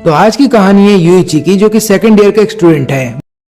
तो आज की कहानी है यूइची की, जो कि सेकंड ईयर का एक स्टूडेंट है।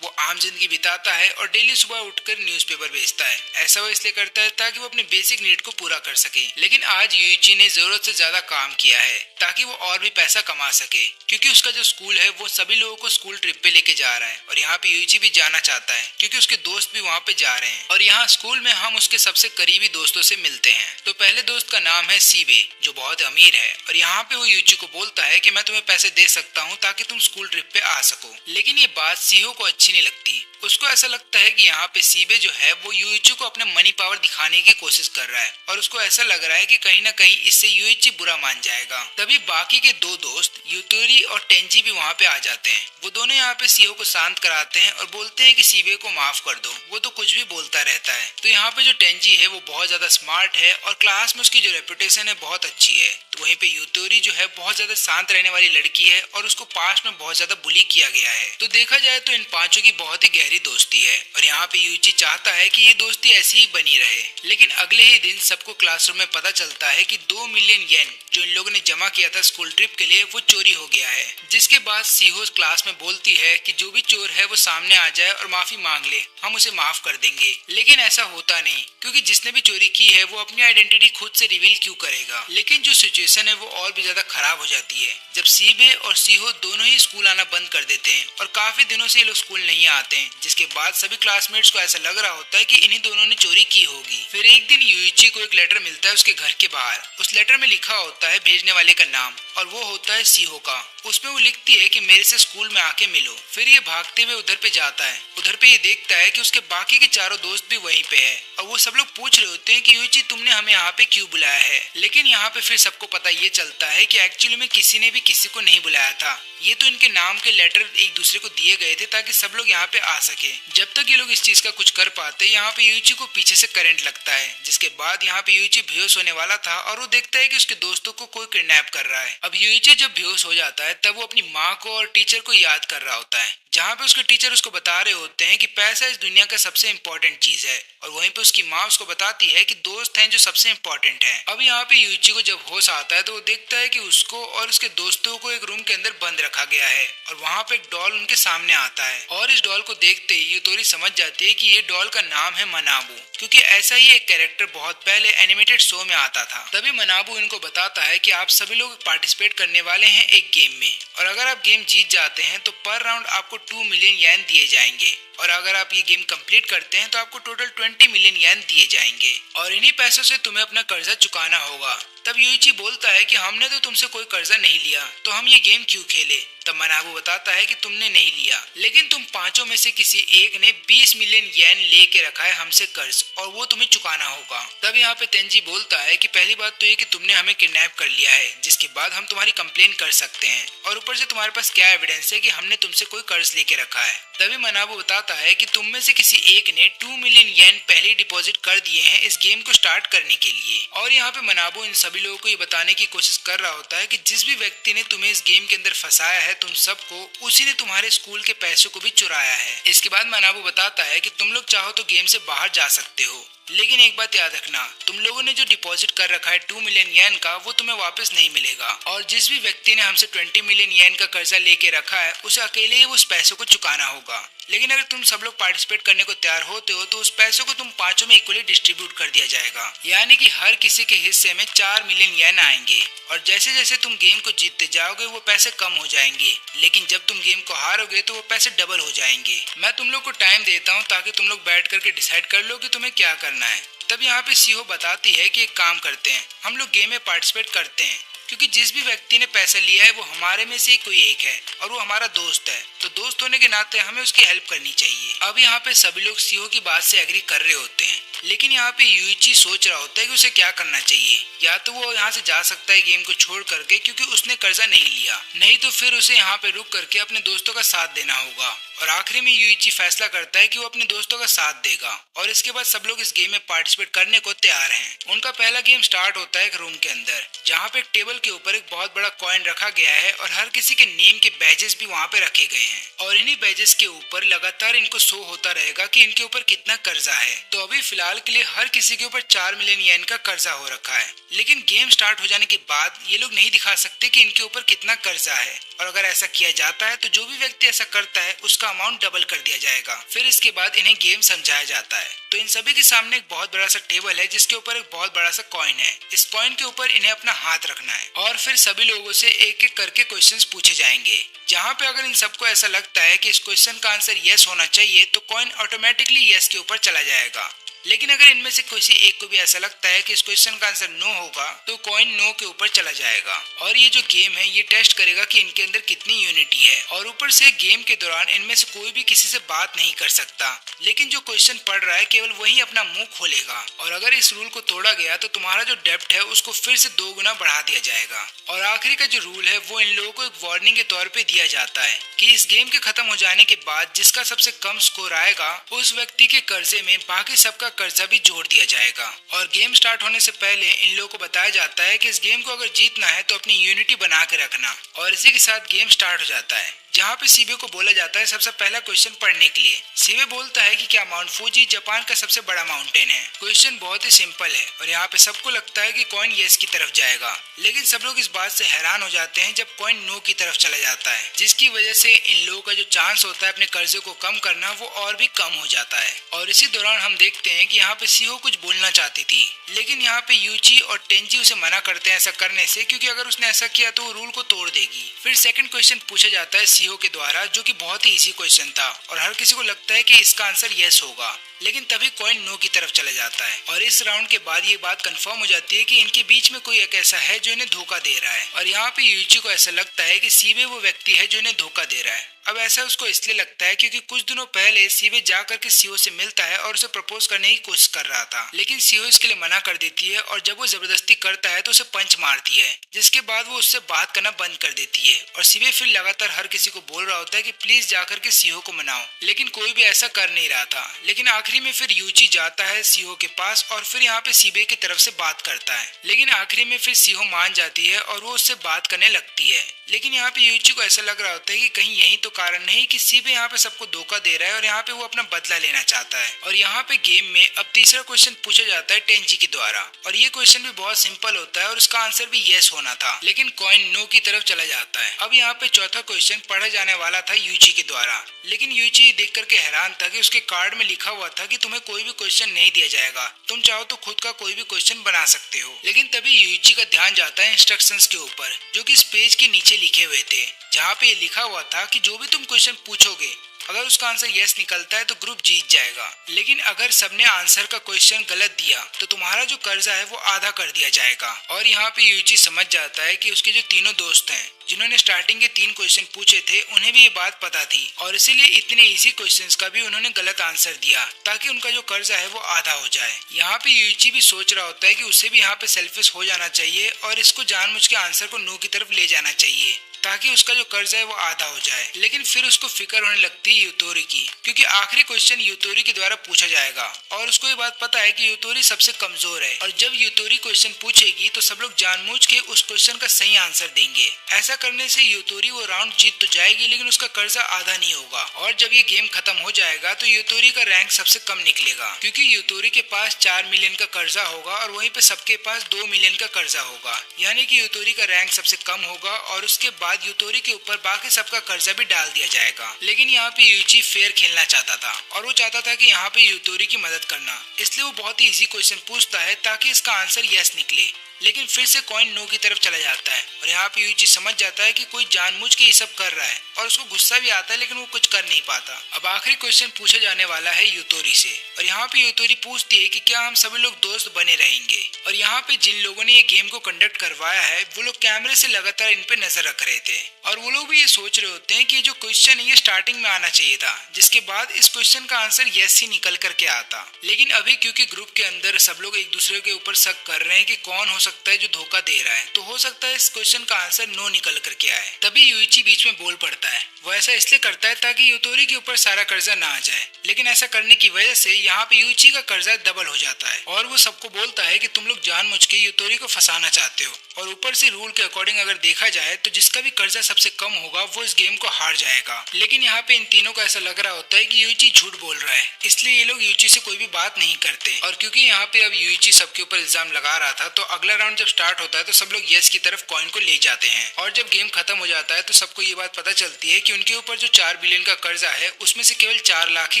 वो आम जिंदगी बिताता है और डेली सुबह उठकर न्यूज़पेपर बेचता है। ऐसा वो इसलिए करता है ताकि वो अपने बेसिक नीड को पूरा कर सके। लेकिन आज यूइची ने जरूरत से ज्यादा काम किया है ताकि वो और भी पैसा कमा सके, क्योंकि उसका जो स्कूल है वो सभी लोगों को स्कूल ट्रिप पे लेके जा रहा है और यहाँ पे यूइची भी जाना चाहता है क्योंकि उसके दोस्त भी वहाँ पे जा रहे हैं। और यहाँ स्कूल में हम उसके सबसे करीबी दोस्तों से मिलते हैं। तो पहले दोस्त का नाम है सीबे, जो बहुत अमीर है, और यहाँ पे वो यूइची को बोलता है कि मैं तुम्हें पैसे दे सकता हूँ ताकि तुम स्कूल ट्रिप पे आ सको। लेकिन ये बात सीहो को अच्छी नहीं लगती। उसको ऐसा लगता है कि यहाँ पे सीबे जो है वो यूइची को अपने मनी पावर दिखाने की कोशिश कर रहा है और उसको ऐसा लग रहा है कि कहीं ना कहीं इससे यूइची बुरा मान जाएगा। तभी बाकी के दो दोस्त यूतोरी और टेंजी भी वहाँ पे आ जाते हैं। वो दोनों यहाँ पे सीहो को शांत कराते हैं और बोलते हैं कि सीबे को माफ कर दो, वो तो कुछ भी बोलता रहता है। तो यहाँ पे जो टेंजी है वो बहुत ज्यादा स्मार्ट है और क्लास में उसकी जो रेपुटेशन है बहुत अच्छी है। तो वहीं पे यूतोरी जो है बहुत ज्यादा शांत रहने वाली लड़की है और उसको पास्ट में बहुत ज्यादा बुली किया गया है। तो देखा जाए तो इन पांचों की बहुत ही गहरी दोस्ती है और यहाँ पे यूइची चाहता है कि ये दोस्ती ऐसी ही बनी रहे। लेकिन अगले ही दिन सबको क्लासरूम में पता चलता है कि 2 मिलियन येन जो इन लोगों ने जमा किया था स्कूल ट्रिप के लिए वो चोरी हो गया है। जिसके बाद सीहो क्लास में बोलती है कि जो भी चोर है वो सामने आ जाए और माफी मांग ले, हम उसे माफ कर देंगे। लेकिन ऐसा होता नहीं, क्योंकि जिसने भी चोरी की है वो अपनी आइडेंटिटी खुद से रिवील क्यों करेगा। लेकिन जो सिचुएशन है वो और भी ज्यादा खराब हो जाती है जब सीबे और सीहो दोनों ही स्कूल आना बंद कर देते हैं और काफी दिनों से ये लोग स्कूल नहीं आते हैं। जिसके बाद सभी क्लासमेट्स को ऐसा लग रहा होता है कि इन्हीं दोनों ने चोरी की होगी। फिर एक दिन यूइची को एक लेटर मिलता है उसके घर के बाहर। उस लेटर में लिखा होता है भेजने वाले का नाम और वो होता है सीहो का। उसमें वो लिखती है कि मेरे से स्कूल में आके मिलो। फिर ये भागते हुए उधर पे जाता है। उधर पे ये देखता है कि उसके बाकी के चारों दोस्त भी वहीं पे है और वो सब लोग पूछ रहे होते हैं कि यूइची तुमने हमें यहाँ पे क्यों बुलाया है। लेकिन यहाँ पे फिर सबको पता ये चलता है कि एक्चुअली में किसी ने भी किसी को नहीं बुलाया था। ये तो इनके नाम के लेटर एक दूसरे को दिए गए थे ताकि सब लोग यहाँ पे आ सके। जब तक ये लोग इस चीज का कुछ कर पाते यहाँ पे यूइची को पीछे से करंट लगता है। जिसके बाद यहाँ पे यूइची बेहोश होने वाला था और वो देखता है कि उसके दोस्तों को कोई किडनैप कर रहा है। अब यूइची जब बेहोश हो जाता है तब वो अपनी माँ को और टीचर को याद कर रहा होता है, जहाँ पे उसके टीचर उसको बता रहे होते हैं कि पैसा इस दुनिया का सबसे इम्पोर्टेंट चीज है और वहीं पे उसकी माँ उसको बताती है कि दोस्त हैं जो सबसे इम्पोर्टेंट है। अब यहाँ पे यूइची को जब होश आता है तो वो देखता है कि उसको और उसके दोस्तों को एक रूम के अंदर बंद रखा गया है और वहाँ पे एक डॉल उनके सामने आता है और इस डॉल को देखते ही यूतोरी समझ जाती है कि ये डॉल का नाम है मनाबू, क्योंकि ऐसा ही एक कैरेक्टर बहुत पहले एनिमेटेड शो में आता था। तभी मनाबू इनको बताता है कि आप सभी लोग पार्टिसिपेट करने वाले हैं एक गेम में और अगर आप गेम जीत जाते हैं तो पर राउंड आपको 2 मिलियन येन दिए जाएंगे और अगर आप ये गेम कंप्लीट करते हैं तो आपको टोटल 20 मिलियन येन दिए जाएंगे और इन्हीं पैसों से तुम्हें अपना कर्जा चुकाना होगा। तब यूइची बोलता है कि हमने तो तुमसे कोई कर्जा नहीं लिया, तो हम ये गेम क्यों खेले। तब मनाबू बताता है कि तुमने नहीं लिया, लेकिन तुम पांचों में से किसी एक ने 20 मिलियन येन लेके रखा है हमसे कर्ज और वो तुम्हें चुकाना होगा। तब यहाँ पे तेंजी बोलता है कि पहली बात तो ये कि तुमने हमें किडनैप कर लिया है, जिसके बाद हम तुम्हारी कंप्लेन कर सकते हैं और ऊपर से तुम्हारे पास क्या एविडेंस है कि हमने तुमसे कोई कर्ज लेके रखा है। तभी मनाबू बताता है कि तुम में से किसी एक ने 2 मिलियन येन पहले डिपॉजिट कर दिए हैं इस गेम को स्टार्ट करने के लिए। और यहाँ पे मनाबू इन सभी लोगों को ये बताने की कोशिश कर रहा होता है कि जिस भी व्यक्ति ने तुम्हें इस गेम के अंदर फंसाया है तुम सबको, उसी ने तुम्हारे स्कूल के पैसों को भी चुराया है। इसके बाद मनाबू बताता है कि तुम लोग चाहो तो गेम से बाहर जा सकते हो, लेकिन एक बात याद रखना, तुम लोगों ने जो डिपॉजिट कर रखा है 2 मिलियन येन का वो तुम्हें वापस नहीं मिलेगा और जिस भी व्यक्ति ने हमसे 20 मिलियन येन का कर्जा लेके रखा है उसे अकेले ही उस पैसों को चुकाना होगा। लेकिन अगर तुम सब लोग पार्टिसिपेट करने को तैयार होते हो तो उस पैसों को तुम पांचों में इक्वली डिस्ट्रीब्यूट कर दिया जाएगा, यानी कि हर किसी के हिस्से में 4 मिलियन येन आएंगे और जैसे जैसे तुम गेम को जीतते जाओगे वो पैसे कम हो जाएंगे, लेकिन जब तुम गेम को हारोगे तो वो पैसे डबल हो जाएंगे। मैं तुम लोग को टाइम देता हूँ ताकि तुम लोग बैठ करके डिसाइड कर लो कि तुम्हें क्या करना है। तब यहाँ पे सीहो बताती है कि एक काम करते हैं, हम लोग गेम में पार्टिसिपेट करते हैं, क्योंकि जिस भी व्यक्ति ने पैसा लिया है वो हमारे में से कोई एक है और वो हमारा दोस्त है, तो दोस्त होने के नाते हमें उसकी हेल्प करनी चाहिए। अब यहाँ पे सभी लोग सीहो की बात से एग्री कर रहे होते हैं, लेकिन यहाँ पे यूइची सोच रहा होता है कि उसे क्या करना चाहिए। या तो वो यहाँ से जा सकता है गेम को छोड़ करके क्योंकि उसने कर्जा नहीं लिया, नहीं तो फिर उसे यहाँ पे रुक करके अपने दोस्तों का साथ देना होगा। और आखिरी में यूइची फैसला करता है कि वो अपने दोस्तों का साथ देगा और इसके बाद सब लोग इस गेम में पार्टिसिपेट करने को तैयार हैं। उनका पहला गेम स्टार्ट होता है एक रूम के अंदर, जहाँ पे एक टेबल के ऊपर एक बहुत बड़ा कॉइन रखा गया है और हर किसी के नेम के बैजेस भी वहाँ पे रखे गए हैं और इन्हीं बैजेस के ऊपर लगातार इनको शो होता रहेगा कि इनके ऊपर कितना कर्जा है। तो अभी फिलहाल साल के लिए हर किसी के ऊपर 4 मिलियन येन का कर्जा हो रखा है। लेकिन गेम स्टार्ट हो जाने के बाद ये लोग नहीं दिखा सकते कि इनके ऊपर कितना कर्जा है, और अगर ऐसा किया जाता है तो जो भी व्यक्ति ऐसा करता है उसका अमाउंट डबल कर दिया जाएगा। फिर इसके बाद इन्हें गेम समझाया जाता है। तो इन सभी के सामने एक बहुत बड़ा सा टेबल है जिसके ऊपर एक बहुत बड़ा सा कॉइन है। इस कॉइन के ऊपर इन्हें अपना हाथ रखना है और फिर सभी लोगों से एक एक करके क्वेश्चंस पूछे जाएंगे, जहाँ पे अगर इन सबको ऐसा लगता है कि इस क्वेश्चन का आंसर यस होना चाहिए तो कॉइन ऑटोमेटिकली यस के ऊपर चला जाएगा। लेकिन अगर इनमें से किसी एक को भी ऐसा लगता है कि इस क्वेश्चन का आंसर नो होगा तो कॉइन नो के ऊपर चला जाएगा। और ये जो गेम है ये टेस्ट करेगा कि इनके अंदर कितनी यूनिटी है। और ऊपर से गेम के दौरान इनमें से कोई भी किसी से बात नहीं कर सकता, लेकिन जो क्वेश्चन पढ़ रहा है केवल वही अपना मुंह खोलेगा। और अगर इस रूल को तोड़ा गया तो तुम्हारा जो डेब्ट है उसको फिर से 2 गुना बढ़ा दिया जाएगा। और आखिरी का जो रूल है वो इन लोगों को एक वार्निंग के तौर पे दिया जाता है कि इस गेम के खत्म हो जाने के बाद जिसका सबसे कम स्कोर आएगा उस व्यक्ति के कर्जे में बाकी सबका कर्जा भी जोड़ दिया जाएगा। और गेम स्टार्ट होने से पहले इन लोगों को बताया जाता है कि इस गेम को अगर जीतना है तो अपनी यूनिटी बना के रखना। और इसी के साथ गेम स्टार्ट हो जाता है, जहाँ पे सीबे को बोला जाता है सबसे पहला क्वेश्चन पढ़ने के लिए। सीबे बोलता है कि क्या माउंट फूजी जापान का सबसे बड़ा माउंटेन है। क्वेश्चन बहुत ही सिंपल है और यहाँ पे सबको लगता है कि कॉइन यस की तरफ जाएगा, लेकिन सब लोग इस बात से हैरान हो जाते हैं जब कॉइन नो की तरफ चला जाता है, जिसकी वजह से इन लोगों का जो चांस होता है अपने कर्जे को कम करना वो और भी कम हो जाता है। और इसी दौरान हम देखते हैं कि यहाँ पे सीहो कुछ बोलना चाहती थी, लेकिन यहाँ पे यूची और टेंजी उसे मना करते हैं ऐसा करने से, क्योंकि अगर उसने ऐसा किया तो वो रूल को तोड़ देगी। फिर सेकंड क्वेश्चन पूछा जाता है सीहो के द्वारा, जो कि बहुत ही इजी क्वेश्चन था और हर किसी को लगता है कि इसका आंसर यस होगा, लेकिन तभी कॉइन नो की तरफ चला जाता है। और इस राउंड के बाद ये बात कंफर्म हो जाती है कि इनके बीच में कोई एक ऐसा है जो इन्हें धोखा दे रहा है। और यहाँ पे यूची को ऐसा लगता है कि सीबे वो व्यक्ति है जो इन्हें धोखा दे रहा है। अब ऐसा उसको इसलिए लगता है क्योंकि कुछ दिनों पहले सीबे जा करके सीओ से मिलता है और उसे प्रपोज करने की कोशिश कर रहा था, लेकिन सीओ इसके लिए मना कर देती है और जब वो जबरदस्ती करता है तो उसे पंच मारती है, जिसके बाद वो उससे बात करना बंद कर देती है। और सीबे फिर लगातार हर किसी को बोल रहा होता है कि प्लीज जाकर के सीओ को मनाओ, लेकिन कोई भी ऐसा कर नहीं रहा था। लेकिन आखिरी में फिर यूची जाता है सीओ के पास और फिर यहाँ पे सीबे की तरफ से बात करता है, लेकिन आखिरी में फिर सीओ मान जाती है और वो उससे बात करने लगती है। लेकिन यहाँ पे यूची को ऐसा लग रहा होता है कि कहीं यही तो कारण नहीं कि सीबे यहाँ पे सबको धोखा दे रहा है और यहाँ पे वो अपना बदला लेना चाहता है। और यहाँ पे गेम में अब तीसरा क्वेश्चन पूछा जाता है टेंजी के द्वारा, और ये क्वेश्चन भी बहुत सिंपल होता है और उसका आंसर भी यस होना था, लेकिन कॉइन नो की तरफ चला जाता है। अब यहाँ पे चौथा क्वेश्चन पढ़ा जाने वाला था यूची के द्वारा, लेकिन यूची देख करके हैरान था कि उसके कार्ड में लिखा हुआ था कि तुम्हें कोई भी क्वेश्चन नहीं दिया जाएगा, तुम चाहो तो खुद का कोई भी क्वेश्चन बना सकते हो। लेकिन तभी यूची का ध्यान जाता है इंस्ट्रक्शंस के ऊपर, जो कि इस पेज के नीचे लिखे हुए थे, जहाँ पे लिखा हुआ था कि जो भी तुम क्वेश्चन पूछोगे अगर उसका आंसर यस निकलता है तो ग्रुप जीत जाएगा, लेकिन अगर सबने आंसर का क्वेश्चन गलत दिया तो तुम्हारा जो कर्जा है वो आधा कर दिया जाएगा। और यहाँ पे यूची समझ जाता है कि उसके जो तीनों दोस्त हैं जिन्होंने स्टार्टिंग के 3 क्वेश्चन पूछे थे उन्हें भी ये बात पता थी, और इसीलिए इतने इजी क्वेश्चंस का भी उन्होंने गलत आंसर दिया ताकि उनका जो कर्जा है वो आधा हो जाए। यहाँ पे यूची भी सोच रहा होता है कि उसे भी यहाँ पे सेल्फिश हो जाना चाहिए और इसको जानबूझ के आंसर को नो की तरफ ले जाना चाहिए ताकि उसका जो कर्जा है वो आधा हो जाए। लेकिन फिर उसको फिक्र होने लगती है यूतोरी की, क्योंकि आखिरी क्वेश्चन यूतोरी के द्वारा पूछा जाएगा और उसको ये बात पता है कि यूतोरी सबसे कमजोर है, और जब यूतोरी क्वेश्चन पूछेगी तो सब लोग जानबूझ के उस क्वेश्चन का सही आंसर देंगे। ऐसा करने से यूतोरी वो राउंड जीत तो जाएगी लेकिन उसका कर्जा आधा नहीं होगा। और जब ये गेम खत्म हो जाएगा तो यूतोरी का रैंक सबसे कम निकलेगा, क्योंकि यूतोरी के पास 4 मिलियन का कर्जा होगा और वहीं पे सबके पास 2 मिलियन का कर्जा होगा, यानी कि यूतोरी का रैंक सबसे कम होगा और उसके बाद यूतोरी के ऊपर बाकी सबका कर्जा भी डाल दिया जाएगा। लेकिन यहाँ पे यूची फेयर खेलना चाहता था और वो चाहता था कि यहाँ पे यूतोरी की मदद करना, इसलिए वो बहुत ही इजी क्वेश्चन पूछता है ताकि इसका आंसर यस निकले। लेकिन फिर से कॉइन नो की तरफ चला जाता है और यहाँ पे यूची समझ जाता है कि कोई जानबूझ के ये सब कर रहा है और उसको गुस्सा भी आता है, लेकिन वो कुछ कर नहीं पाता। अब आखिरी क्वेश्चन पूछा जाने वाला है यूतोरी से, और यहाँ पे यूतोरी पूछती है कि क्या हम सभी लोग दोस्त बने रहेंगे। और यहाँ पे जिन लोगों ने ये गेम को कंडक्ट करवाया है वो लोग कैमरे से लगातार इन पे नजर रख रहे थे, और वो लोग भी ये सोच रहे होते हैं कि ये जो क्वेश्चन है ये स्टार्टिंग में आना चाहिए था, जिसके बाद इस क्वेश्चन का आंसर यस ही निकल करके आता। लेकिन अभी क्योंकि ग्रुप के अंदर सब लोग एक दूसरे के ऊपर शक कर रहे हैं कि कौन हो सकता है जो धोखा दे रहा है, तो हो सकता है इस क्वेश्चन का आंसर नो निकल करके आए। तभी यूइची बीच में बोल पड़ता है, वो ऐसा इसलिए करता है ताकि यूतोरी के ऊपर सारा कर्जा ना आ जाए, लेकिन ऐसा करने की वजह से यहाँ पे यूइची का कर्जा डबल हो जाता है और वो सबको बोलता है कि तुम लोग जानबूझ के यूतोरी को फंसाना चाहते हो। और ऊपर से रूल के अकॉर्डिंग अगर देखा जाए तो जिसका भी कर्जा सबसे कम होगा वो इस गेम को हार जाएगा। लेकिन यहाँ पे इन तीनों को ऐसा लग रहा होता है कि यूइची झूठ बोल रहा है, इसलिए ये लोग यूइची से कोई भी बात नहीं करते। और क्योंकि यहाँ पे अब यूइची सबके ऊपर इल्जाम लगा रहा था, तो अगला राउंड जब स्टार्ट होता है तो सब लोग यस की तरफ कॉइन को ले जाते हैं। और जब गेम खत्म हो जाता है तो सबको ये बात पता चलती है कि उनके ऊपर जो 4 बिलियन का कर्जा है उसमें से केवल 4 लाख ही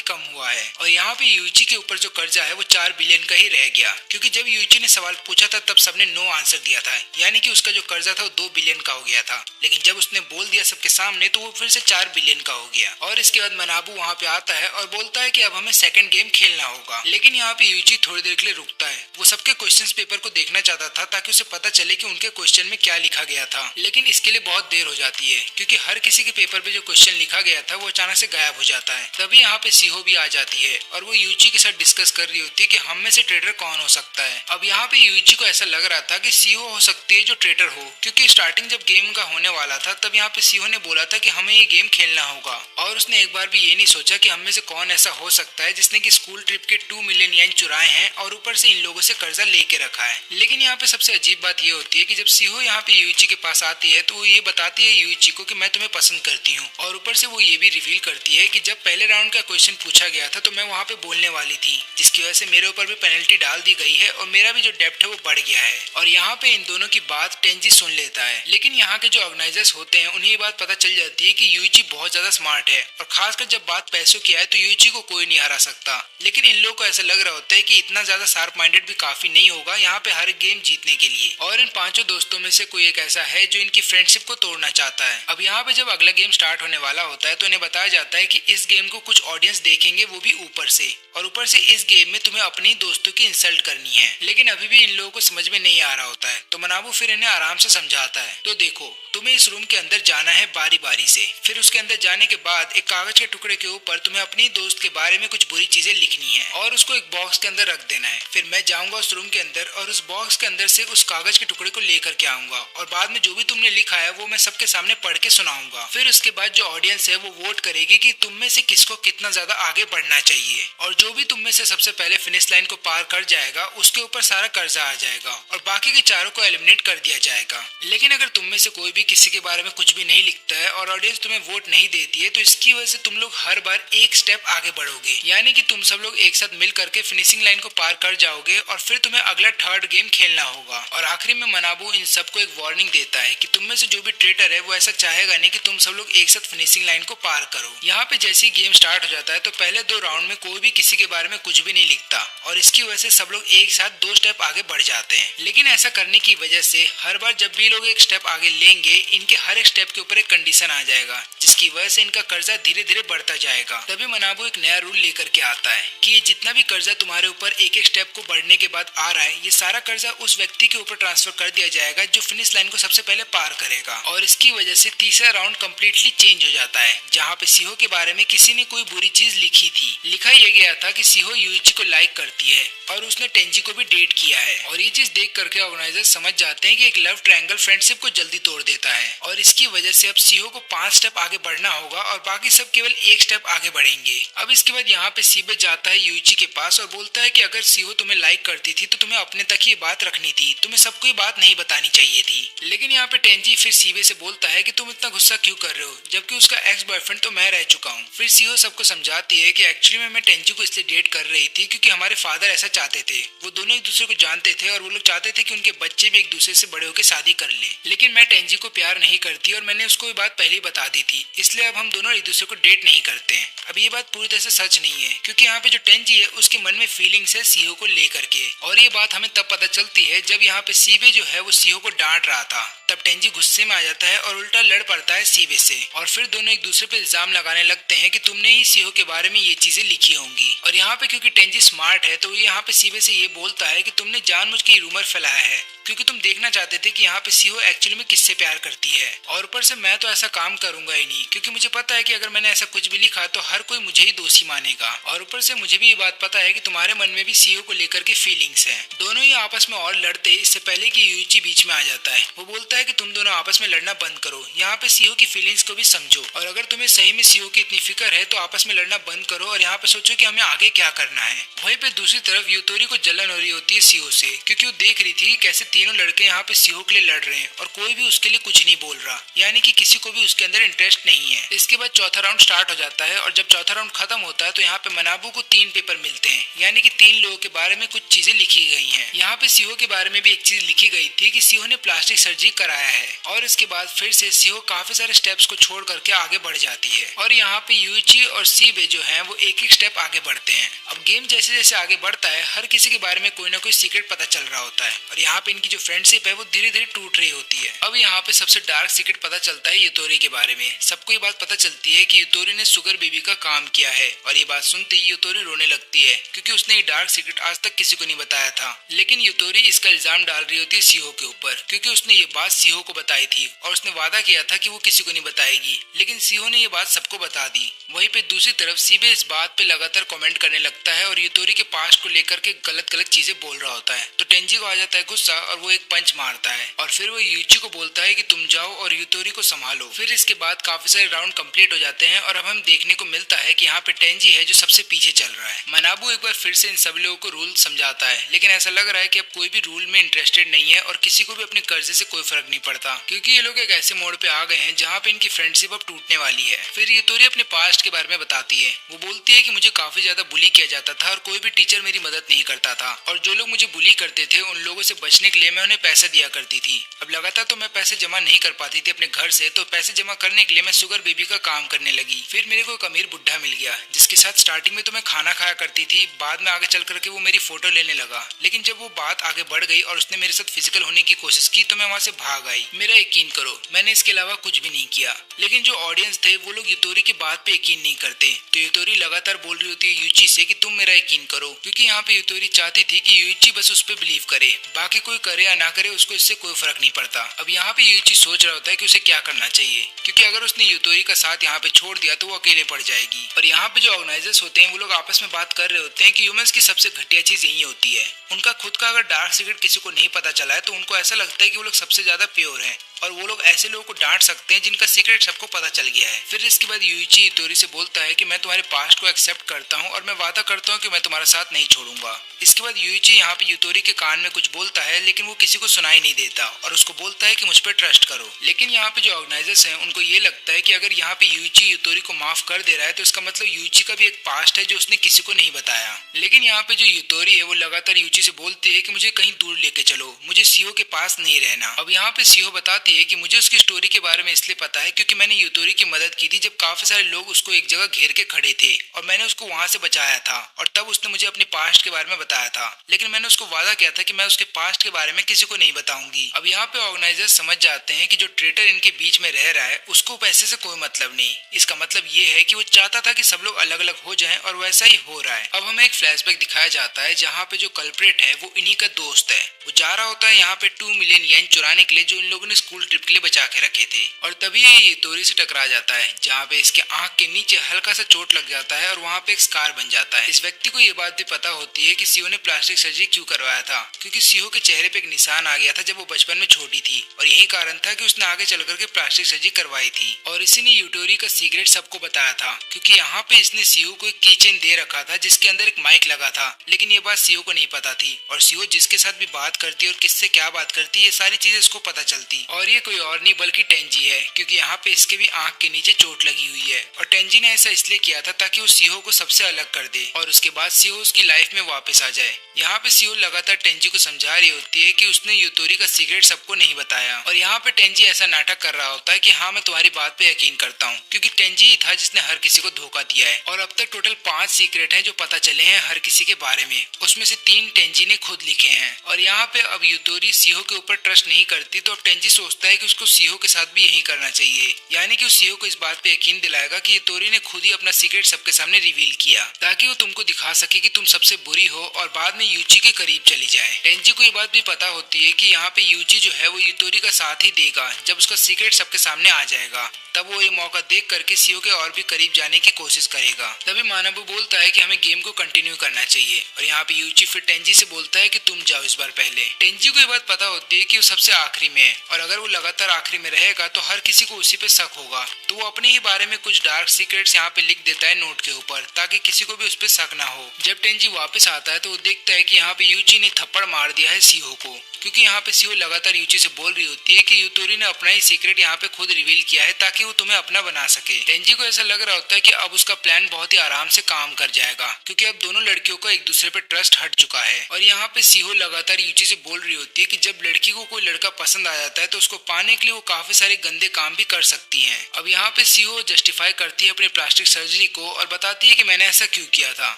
कम हुआ है। और यहाँ पे यूइची के ऊपर जो कर्जा है वो 4 बिलियन का ही रह गया, क्योंकि जब यूइची ने सवाल पूछा था तब सबने नो आंसर दिया था, यानी कि उसका जो कर्जा था वो 2 बिलियन का हो गया था। लेकिन जब उसने बोल दिया सबके सामने तो वो फिर से 4 बिलियन का हो गया। और इसके बाद मनाबू वहाँ पे आता है और बोलता है कि अब हमें सेकंड गेम खेलना होगा। लेकिन यहाँ पे यूइची थोड़ी देर के लिए रुकता है, वो सबके क्वेश्चंस पेपर को देखना चाहता था ताकि उसे पता चले कि उनके क्वेश्चन में क्या लिखा गया था। लेकिन इसके लिए बहुत देर हो जाती है, क्योंकि हर किसी के पेपर पे जो क्वेश्चन लिखा गया था वो अचानक से गायब हो जाता है। तभी यहाँ पे सीहो भी आ जाती है और वो यूइची के साथ डिस्कस कर रही होती है कि हम में से ट्रेडर कौन हो सकता है। अब यहाँ पे यूइची को ऐसा लग रहा था कि सीहो हो सकती है जो ट्रेडर हो, क्योंकि स्टार्टिंग जब गेम का होने वाला था तब यहाँ पे सीहो ने बोला था कि हमें ये गेम खेलना होगा। और उसने एक बार भी ये नहीं सोचा कि हम में से कौन ऐसा हो सकता है जिसने कि स्कूल ट्रिप के 2 मिलियन येन चुराए हैं और ऊपर से इन लोगों से कर्जा लेके रखा है। लेकिन यहाँ पे सबसे अजीब बात ये होती है कि जब सीहो यहाँ पे यूइची के पास आती है तो वो ये बताती है यूइची को कि मैं तुम्हें पसंद करती हूँ। और ऊपर से वो ये भी रिवील करती है कि जब पहले राउंड का क्वेश्चन पूछा गया था तो मैं वहाँ पे बोलने वाली थी, जिसकी वजह से मेरे ऊपर भी पेनल्टी डाल दी गई है और मेरा भी जो डेब्ट है वो बढ़ गया है। और यहाँ पे इन दोनों की बात टेंजी सुन लेता है, लेकिन यहाँ के जो ऑर्गेनाइजर्स होते हैं उन्हें ये बात पता चल जाती है कि यूइची बहुत ज्यादा स्मार्ट है और खासकर जब बात पैसों की आए तो यूइची को कोई नहीं हरा सकता। लेकिन इन लोगों को ऐसा लग रहा होता है कि इतना ज्यादा शार्प माइंडेड भी काफी नहीं होगा यहाँ पे हर गेम जीतने के लिए। और इन 5 दोस्तों में से कोई एक ऐसा है जो इनकी फ्रेंडशिप को तोड़ना चाहता है। अब यहाँ पे जब अगला गेम स्टार्ट होने वाला होता है तो इन्हें बताया जाता है कि इस गेम को कुछ ऑडियंस देखेंगे, वो भी ऊपर से। और ऊपर से इस गेम में तुम्हें अपने दोस्तों की इंसल्ट करनी है। लेकिन अभी भी इन लोगों को समझ में नहीं आ रहा होता है, तो मनाबू फिर इन्हें आराम से समझाता है। तो देखो, तुम्हें इस रूम के अंदर जाना है बारी बारी से। फिर उसके अंदर जाने के बाद एक कागज के टुकड़े के ऊपर तुम्हें अपनी दोस्त के बारे में कुछ बुरी चीजें लिखनी है और उसको एक बॉक्स के अंदर रख देना है। फिर मैं जाऊंगा उस रूम के अंदर और उस बॉक्स के अंदर से उस कागज के टुकड़े को लेकर के आऊंगा और बाद में जो भी तुमने लिखा है वो मैं सबके सामने पढ़ के सुनाऊंगा। फिर उसके बाद जो ऑडियंस है वो वोट करेगी कि तुम में से किसको कितना ज्यादा आगे बढ़ना चाहिए और जो भी तुम में से सबसे पहले फिनिश लाइन को पार कर जाएगा उसके ऊपर सारा कर्जा आ जाएगा और बाकी के चारों को एलिमिनेट कर दिया जाएगा। लेकिन अगर तुम में से कोई भी किसी के बारे में कुछ भी नहीं लिखता है और ऑडियंस तुम्हें वोट नहीं देती है तो इसकी वजह से तुम लोग हर बार एक स्टेप आगे बढ़ोगे, यानी कि तुम सब लोग एक साथ मिल करके फिनिशिंग लाइन को पार कर जाओगे और फिर तुम्हें अगला थर्ड गेम खेलना होगा। और आखिरी में मनाबू इन सबको एक वार्निंग देता है कि तुम में से जो भी ट्रेटर है वो ऐसा चाहेगा नहीं कि तुम सब लोग एक साथ फिनिशिंग लाइन को पार करो। यहाँ पे जैसे ही गेम स्टार्ट हो जाता है तो पहले 2 राउंड में कोई भी किसी के बारे में कुछ भी नहीं लिखता और इसकी वजह से सब लोग एक साथ 2 स्टेप आगे बढ़ जाते हैं। लेकिन ऐसा करने की वजह से हर बार जब भी लोग एक स्टेप आगे लेंगे इनके हर एक स्टेप के ऊपर एक कंडीशन आ जाएगा, जिसकी वजह से इनका कर्जा धीरे धीरे बढ़ता जाएगा। तभी मनाबू एक नया रूल लेकर के आता है कि ये जितना भी कर्जा तुम्हारे ऊपर एक एक स्टेप को बढ़ने के बाद आ रहा है ये सारा कर्जा उस व्यक्ति के ऊपर ट्रांसफर कर दिया जाएगा जो फिनिश लाइन को सबसे पहले पार करेगा। और इसकी वजह से तीसरा राउंड कम्प्लीटली चेंज हो जाता है, जहाँ पे सीहो के बारे में किसी ने कोई बुरी चीज लिखी थी। लिखा यह गया था कि सीहो यूइची को लाइक करती है और उसने टेंजी को भी डेट किया है। और ये चीज देख करके ऑर्गेनाइजर समझ जाते हैं कि एक लव ट्रायंगल फ्रेंडशिप को जल्दी तोड़ देता है और इसकी वजह से अब सीहो को 5 स्टेप आगे बढ़ना होगा और बाकी सब केवल 1 स्टेप आगे बढ़ेंगे। अब इसके बाद यहाँ पे सीबे जाता है यूइची के पास और बोलता है कि अगर सीहो तुम्हें लाइक करती थी तो तुम्हें अपने तक ही बात रखनी थी, तुम्हें सबको ये बात नहीं बतानी चाहिए थी। लेकिन यहाँ पे टेंजी फिर सीबे से बोलता है कि तुम इतना गुस्सा क्यों कर रहे हो, जबकि उसका एक्स बॉयफ्रेंड तो मैं रह चुका हूँ। फिर सीहो सबको समझाती है कि एक्चुअली मैं टेंजी को इसलिए डेट कर रही थी क्योंकि हमारे फादर ऐसा चाहते थे। वो दोनों एक दूसरे को जानते थे और वो लोग चाहते थे कि उनके बच्चे भी एक दूसरे से बड़े होकर शादी कर ले। लेकिन मैं टेंजी को प्यार नहीं करती और मैंने उसको ये बात पहले ही बता दी थी, इसलिए अब हम दोनों एक दूसरे को डेट नहीं करते हैं। अब ये बात पूरी तरह से सच नहीं है, क्योंकि यहाँ पे जो टेंजी है उसके मन में फीलिंग्स है सीहो को लेकर के, और ये बात हमें तब पता चलती है जब यहाँ पे सीबे जो है वो सीहो को डांट रहा था। तब टेंजी गुस्से में आ जाता है और उल्टा लड़ पड़ता है सीबे से और फिर दोनों एक दूसरे पे इल्जाम लगाने लगते हैं कि तुमने ही सीहो के बारे में ये चीजें लिखी होंगी। और यहाँ पे क्योंकि टेंजी स्मार्ट है तो यहाँ पे सीबे से ये बोलता है कि तुमने जानबूझ के रूमर फैलाया है क्योंकि तुम देखना चाहते थे कि यहाँ पे सीहो एक्चुअली में किससे प्यार करती है। और ऊपर से मैं तो ऐसा काम करूंगा ही नहीं, क्योंकि मुझे पता है कि अगर मैंने ऐसा कुछ भी लिखा तो हर कोई मुझे ही दोषी मानेगा। और ऊपर से मुझे भी ये बात पता है कि तुम्हारे मन में भी सीहो को लेकर के फीलिंग्स हैं। दोनों ही आपस में और लड़ते इससे पहले कि यूइची बीच में आ जाता है। वो बोलता है कि तुम दोनों आपस में लड़ना बंद करो, यहाँ पे सीहो की फीलिंग्स को भी समझो, और अगर तुम्हें सही में सीहो की इतनी फिक्र है तो आपस में लड़ना बंद करो और यहाँ पे सोचो कि हमें आगे क्या करना है। वहीं पे दूसरी तरफ यूतोरी को जलन हो रही होती है सीहो से, क्योंकि वो देख रही थी कि कैसे तीनों लड़के यहाँ पे सीहो के लिए लड़ रहे हैं और कोई भी उसके लिए कुछ नहीं बोल रहा, यानी कि किसी को भी भी उसके अंदर इंटरेस्ट नहीं है। इसके बाद चौथा राउंड स्टार्ट हो जाता है और जब चौथा राउंड खत्म होता है तो यहाँ पे मनाबू को 3 पेपर मिलते हैं, यानी कि 3 लोगों के बारे में कुछ चीजें लिखी गई हैं। यहाँ पे सीहो के बारे में भी एक चीज लिखी गई थी कि सीहो ने प्लास्टिक सर्जरी कराया है और इसके बाद फिर से सीहो काफी सारे स्टेप्स को छोड़ करके आगे बढ़ जाती है और यहाँ पे यूइची और सीबे जो है वो एक एक स्टेप आगे बढ़ते हैं। अब गेम जैसे जैसे आगे बढ़ता है हर किसी के बारे में कोई ना कोई सीक्रेट पता चल रहा होता है और यहाँ पे इनकी जो फ्रेंडशिप है वो धीरे धीरे टूट रही होती है। अब यहाँ पे सबसे डार्क सीक्रेट पता चलता है यूतोरी के बारे में। सबको ये बात पता चलती है कि यूतोरी ने शुगर बेबी का काम किया है और ये बात सुनते ही यूतोरी रोने लगती है क्योंकि उसने ये डार्क सीक्रेट आज तक किसी को नहीं बताया था। लेकिन यूतोरी इसका इल्जाम डाल रही होती है सीहो के ऊपर क्योंकि उसने ये बात सीहो को बताई थी और उसने वादा किया था कि वो किसी को नहीं बताएगी, लेकिन सीहो ने ये बात सबको बता दी। वहीं पे दूसरी तरफ सीबे इस बात पे लगातार कमेंट करने लगता है और यूतोरी के पास्ट को लेकर के गलत गलत चीजें बोल रहा होता है। तो टेंजी को आ जाता है गुस्सा और वो एक पंच मारता है और फिर वो यूइची को बोलता है कि तुम जाओ और यूतोरी को संभालो। फिर इसके बाद काफी सारे राउंड कंप्लीट हो जाते हैं और अब हम देखने को मिलता है कि यहाँ पे टेंजी है जो सबसे पीछे चल रहा है। मनाबू एक बार फिर से इन सभी लोगों को रूल समझाता है, लेकिन ऐसा लग रहा है कि अब कोई भी रूल में इंटरेस्टेड नहीं है और किसी को भी अपने कर्जे से कोई फर्क नहीं पड़ता क्योंकि ये लोग एक ऐसे मोड़ पे आ गए हैं जहाँ पे इनकी फ्रेंडशिप अब टूटने वाली है। फिर यूतोरी अपने पास्ट के बारे में बताती है। वो बोलती है कि मुझे काफी ज्यादा बुली किया जाता था और कोई भी टीचर मेरी मदद नहीं करता था और जो लोग मुझे बुली करते थे उन लोगों से बचने के लिए मैं उन्हें पैसे दिया करती थी। अब लगातार तो मैं पैसे जमा नहीं कर पाती थी अपने घर से, तो पैसे जमा करने के लिए मैं शुगर बेबी का काम करने लगी। फिर मेरे को एक अमीर बुढ़ा मिल गया जिसके साथ स्टार्टिंग में तो मैं खाना खाया करती थी, बाद में आगे चल करके वो मेरी फोटो लेने लगा। लेकिन जब वो बात आगे बढ़ गई और उसने मेरे साथ फिजिकल होने की कोशिश की तो मैं वहाँ से भाग आई। मेरा यकीन करो मैंने इसके अलावा कुछ भी नहीं किया। लेकिन जो ऑडियंस थे वो लोग यूतोरी की बात पे यकीन नहीं करते, तो यूतोरी लगातार बोल रही होती है यूची से कि तुम मेरा यकीन करो, क्योंकि यहाँ पे यूतोरी चाहती थी कि यूची बस उस पर बिलीव करे, बाकी कोई करे या ना करे उसको इससे कोई फर्क नहीं पड़ता। अब यहाँ पे यूची सोच रहा होता है कि उसे क्या करना चाहिए, क्योंकि अगर उसने यूतोरी का साथ यहाँ पे छोड़ दिया तो वो अकेले पड़ जाएगी। और यहाँ पे जो ऑर्गेनाइजर्स होते हैं वो लोग आपस में बात कर रहे होते हैं कि ह्यूमंस की सबसे घटिया चीज यही होती है, उनका खुद का अगर डार्क सीक्रेट किसी को नहीं पता चला है तो उनको ऐसा लगता है कि वो लोग सबसे ज्यादा प्योर हैं और वो लोग ऐसे लोगों को डांट सकते हैं जिनका सीक्रेट सबको पता चल गया है। फिर इसके बाद यूइची यूतोरी से बोलता है कि मैं तुम्हारे पास्ट को एक्सेप्ट करता हूँ और मैं वादा करता हूँ कि मैं तुम्हारा साथ नहीं छोड़ूंगा। इसके बाद यूइची यहाँ पे यूतोरी के कान में कुछ बोलता है लेकिन वो किसी को सुनाई नहीं देता और उसको बोलता है कि मुझ पर ट्रस्ट करो। लेकिन यहाँ पे जो ऑर्गेनाइजर्स हैं उनको ये लगता है कि अगर यहाँ पे यूइची यूतोरी को माफ कर दे रहा है तो इसका मतलब यूइची का भी एक पास्ट है जो उसने किसी को नहीं बताया। लेकिन यहाँ पे जो यूतोरी है वो लगातार यूइची से बोलती है कि मुझे कहीं दूर लेके चलो, मुझे सीहो के पास नहीं रहना। अब यहाँ पे सीहो बताती है कि मुझे उसकी स्टोरी के बारे में इसलिए पता है क्योंकि मैंने यूतोरी की मदद की थी जब काफी सारे लोग उसको एक जगह घेर के खड़े थे और मैंने उसको वहां से बचाया था और तब उसने मुझे अपने पास्ट के बारे में बताया था, लेकिन मैंने उसको वादा किया था कि मैं उसके पास्ट के बारे में किसी को नहीं बताऊंगी। अब यहाँ पे ऑर्गेनाइजर्स समझ जाते हैं कि जो ट्रेटर इनके बीच में रह रहा है उसको पैसे से कोई मतलब नहीं। इसका मतलब ये है कि वो चाहता था कि सब लोग अलग अलग हो जाएं और वैसा ही हो रहा है। अब हमें एक फ्लैशबैक दिखाया जाता है जहाँ पे जो कल्प्रेट है वो इन्हीं का दोस्त है। वो जा रहा होता है यहाँ पे 2 मिलियन येन चुराने के लिए जो इन लोगों ने स्कूल ट्रिप के लिए बचा के रखे थे और तभी ये यूतोरी से टकरा जाता है जहाँ पे इसके आंख के नीचे हल्का सा चोट लग जाता है और वहाँ पे एक स्कार बन जाता है। इस व्यक्ति को ये बात भी पता होती है कि सीहो ने प्लास्टिक सर्जरी क्यों करवाया था, क्योंकि सीहो के चेहरे पे एक निशान आ गया था जब वो बचपन में छोटी थी और यही कारण था कि उसने आगे चल करके प्लास्टिक सर्जरी करवाई थी। और इसी ने यूतोरी का सीक्रेट सबको बताया था क्योंकि यहाँ पे इसने सीहो को एक कीचेन दे रखा था जिसके अंदर एक माइक लगा था, लेकिन ये बात सीहो को नहीं पता थी और सीहो जिसके साथ भी बात करती और किससे क्या बात करती ये सारी चीजें इसको पता चलती। और ये कोई और नहीं बल्कि टेंजी है, क्योंकि यहाँ पे इसके भी आंख के नीचे चोट लगी हुई है और टेंजी ने ऐसा इसलिए किया था ताकि वो सीहो को सबसे अलग कर दे और उसके बाद सीहो उसकी लाइफ में वापस आ जाए। यहाँ पे सीहो लगातार टेंजी को समझा रही होती है कि उसने यूतोरी का सीक्रेट सबको नहीं बताया और यहाँ पे टेंजी ऐसा नाटक कर रहा होता है कि हाँ मैं तुम्हारी बात पे यकीन करता हूँ, क्योंकि टेंजी ही था जिसने हर किसी को धोखा दिया है। और अब तक टोटल 5 सीक्रेट हैं जो पता चले हैं हर किसी के बारे में, उसमें से 3 टेंजी ने खुद लिखे हैं। और यहाँ पे अब यूतोरी सीहो के ऊपर ट्रस्ट नहीं करती तो अब टेंजी सोचता है कि उसको सीहो के साथ भी यही करना चाहिए, यानी कि उस सीहो को इस बात पे यकीन दिलाएगा कि यूतोरी ने खुद ही अपना सीक्रेट सबके सामने रिवील किया ताकि वो तुमको दिखा सके कि तुम सबसे बुरी हो और बाद में यूची के करीब चली जाए। टेंजी को ये बात भी पता होती है कि यहाँ पे यूची जो है वो यूतोरी का साथ ही देगा जब उसका सीक्रेट सबके सामने आ जाएगा, तब वो ये मौका देख करके सीहो के और भी करीब जाने की कोशिश करेगा। तभी मानाबू बोलता है कि हमें गेम को कंटिन्यू करना चाहिए और यहाँ पे यूची फिर टेंजी से बोलता है कि तुम जाओ इस बार पहले। टेंजी को ये बात पता होती है कि वो सबसे आखिरी में है और अगर वो लगातार आखिरी में रहेगा तो हर किसी को उसी पे शक होगा। तो वो अपने ही बारे में कुछ डार्क सीक्रेट्स यहाँ पे लिख देता है नोट के ऊपर, ताकि किसी को भी उस पर शक ना हो। जब टेंजी वापस आता है तो वो देखता है कि यहाँ पे यूची ने थप्पड़ मार दिया है सीहो को, क्योंकि यहाँ पे सीहो लगातार यूची से बोल रही होती है कि यूतोरी ने अपना ही सीक्रेट यहाँ पे खुद रिवील किया है ताकि वो तुम्हें अपना बना सके। टेंजी को ऐसा लग रहा होता है कि अब उसका प्लान बहुत ही आराम से काम कर जाएगा, क्योंकि अब दोनों लड़कियों का एक दूसरे पे ट्रस्ट हट चुका है। और यहाँ पे सीहो लगातार यूची से बोल रही होती है कि जब लड़की को कोई लड़का पसंद आ जाता है तो उसको पाने के लिए वो काफी सारे गंदे काम भी कर सकती है। अब यहाँ पे सीहो जस्टिफाई करती है अपनी प्लास्टिक सर्जरी को और बताती है कि मैंने ऐसा क्यों किया था,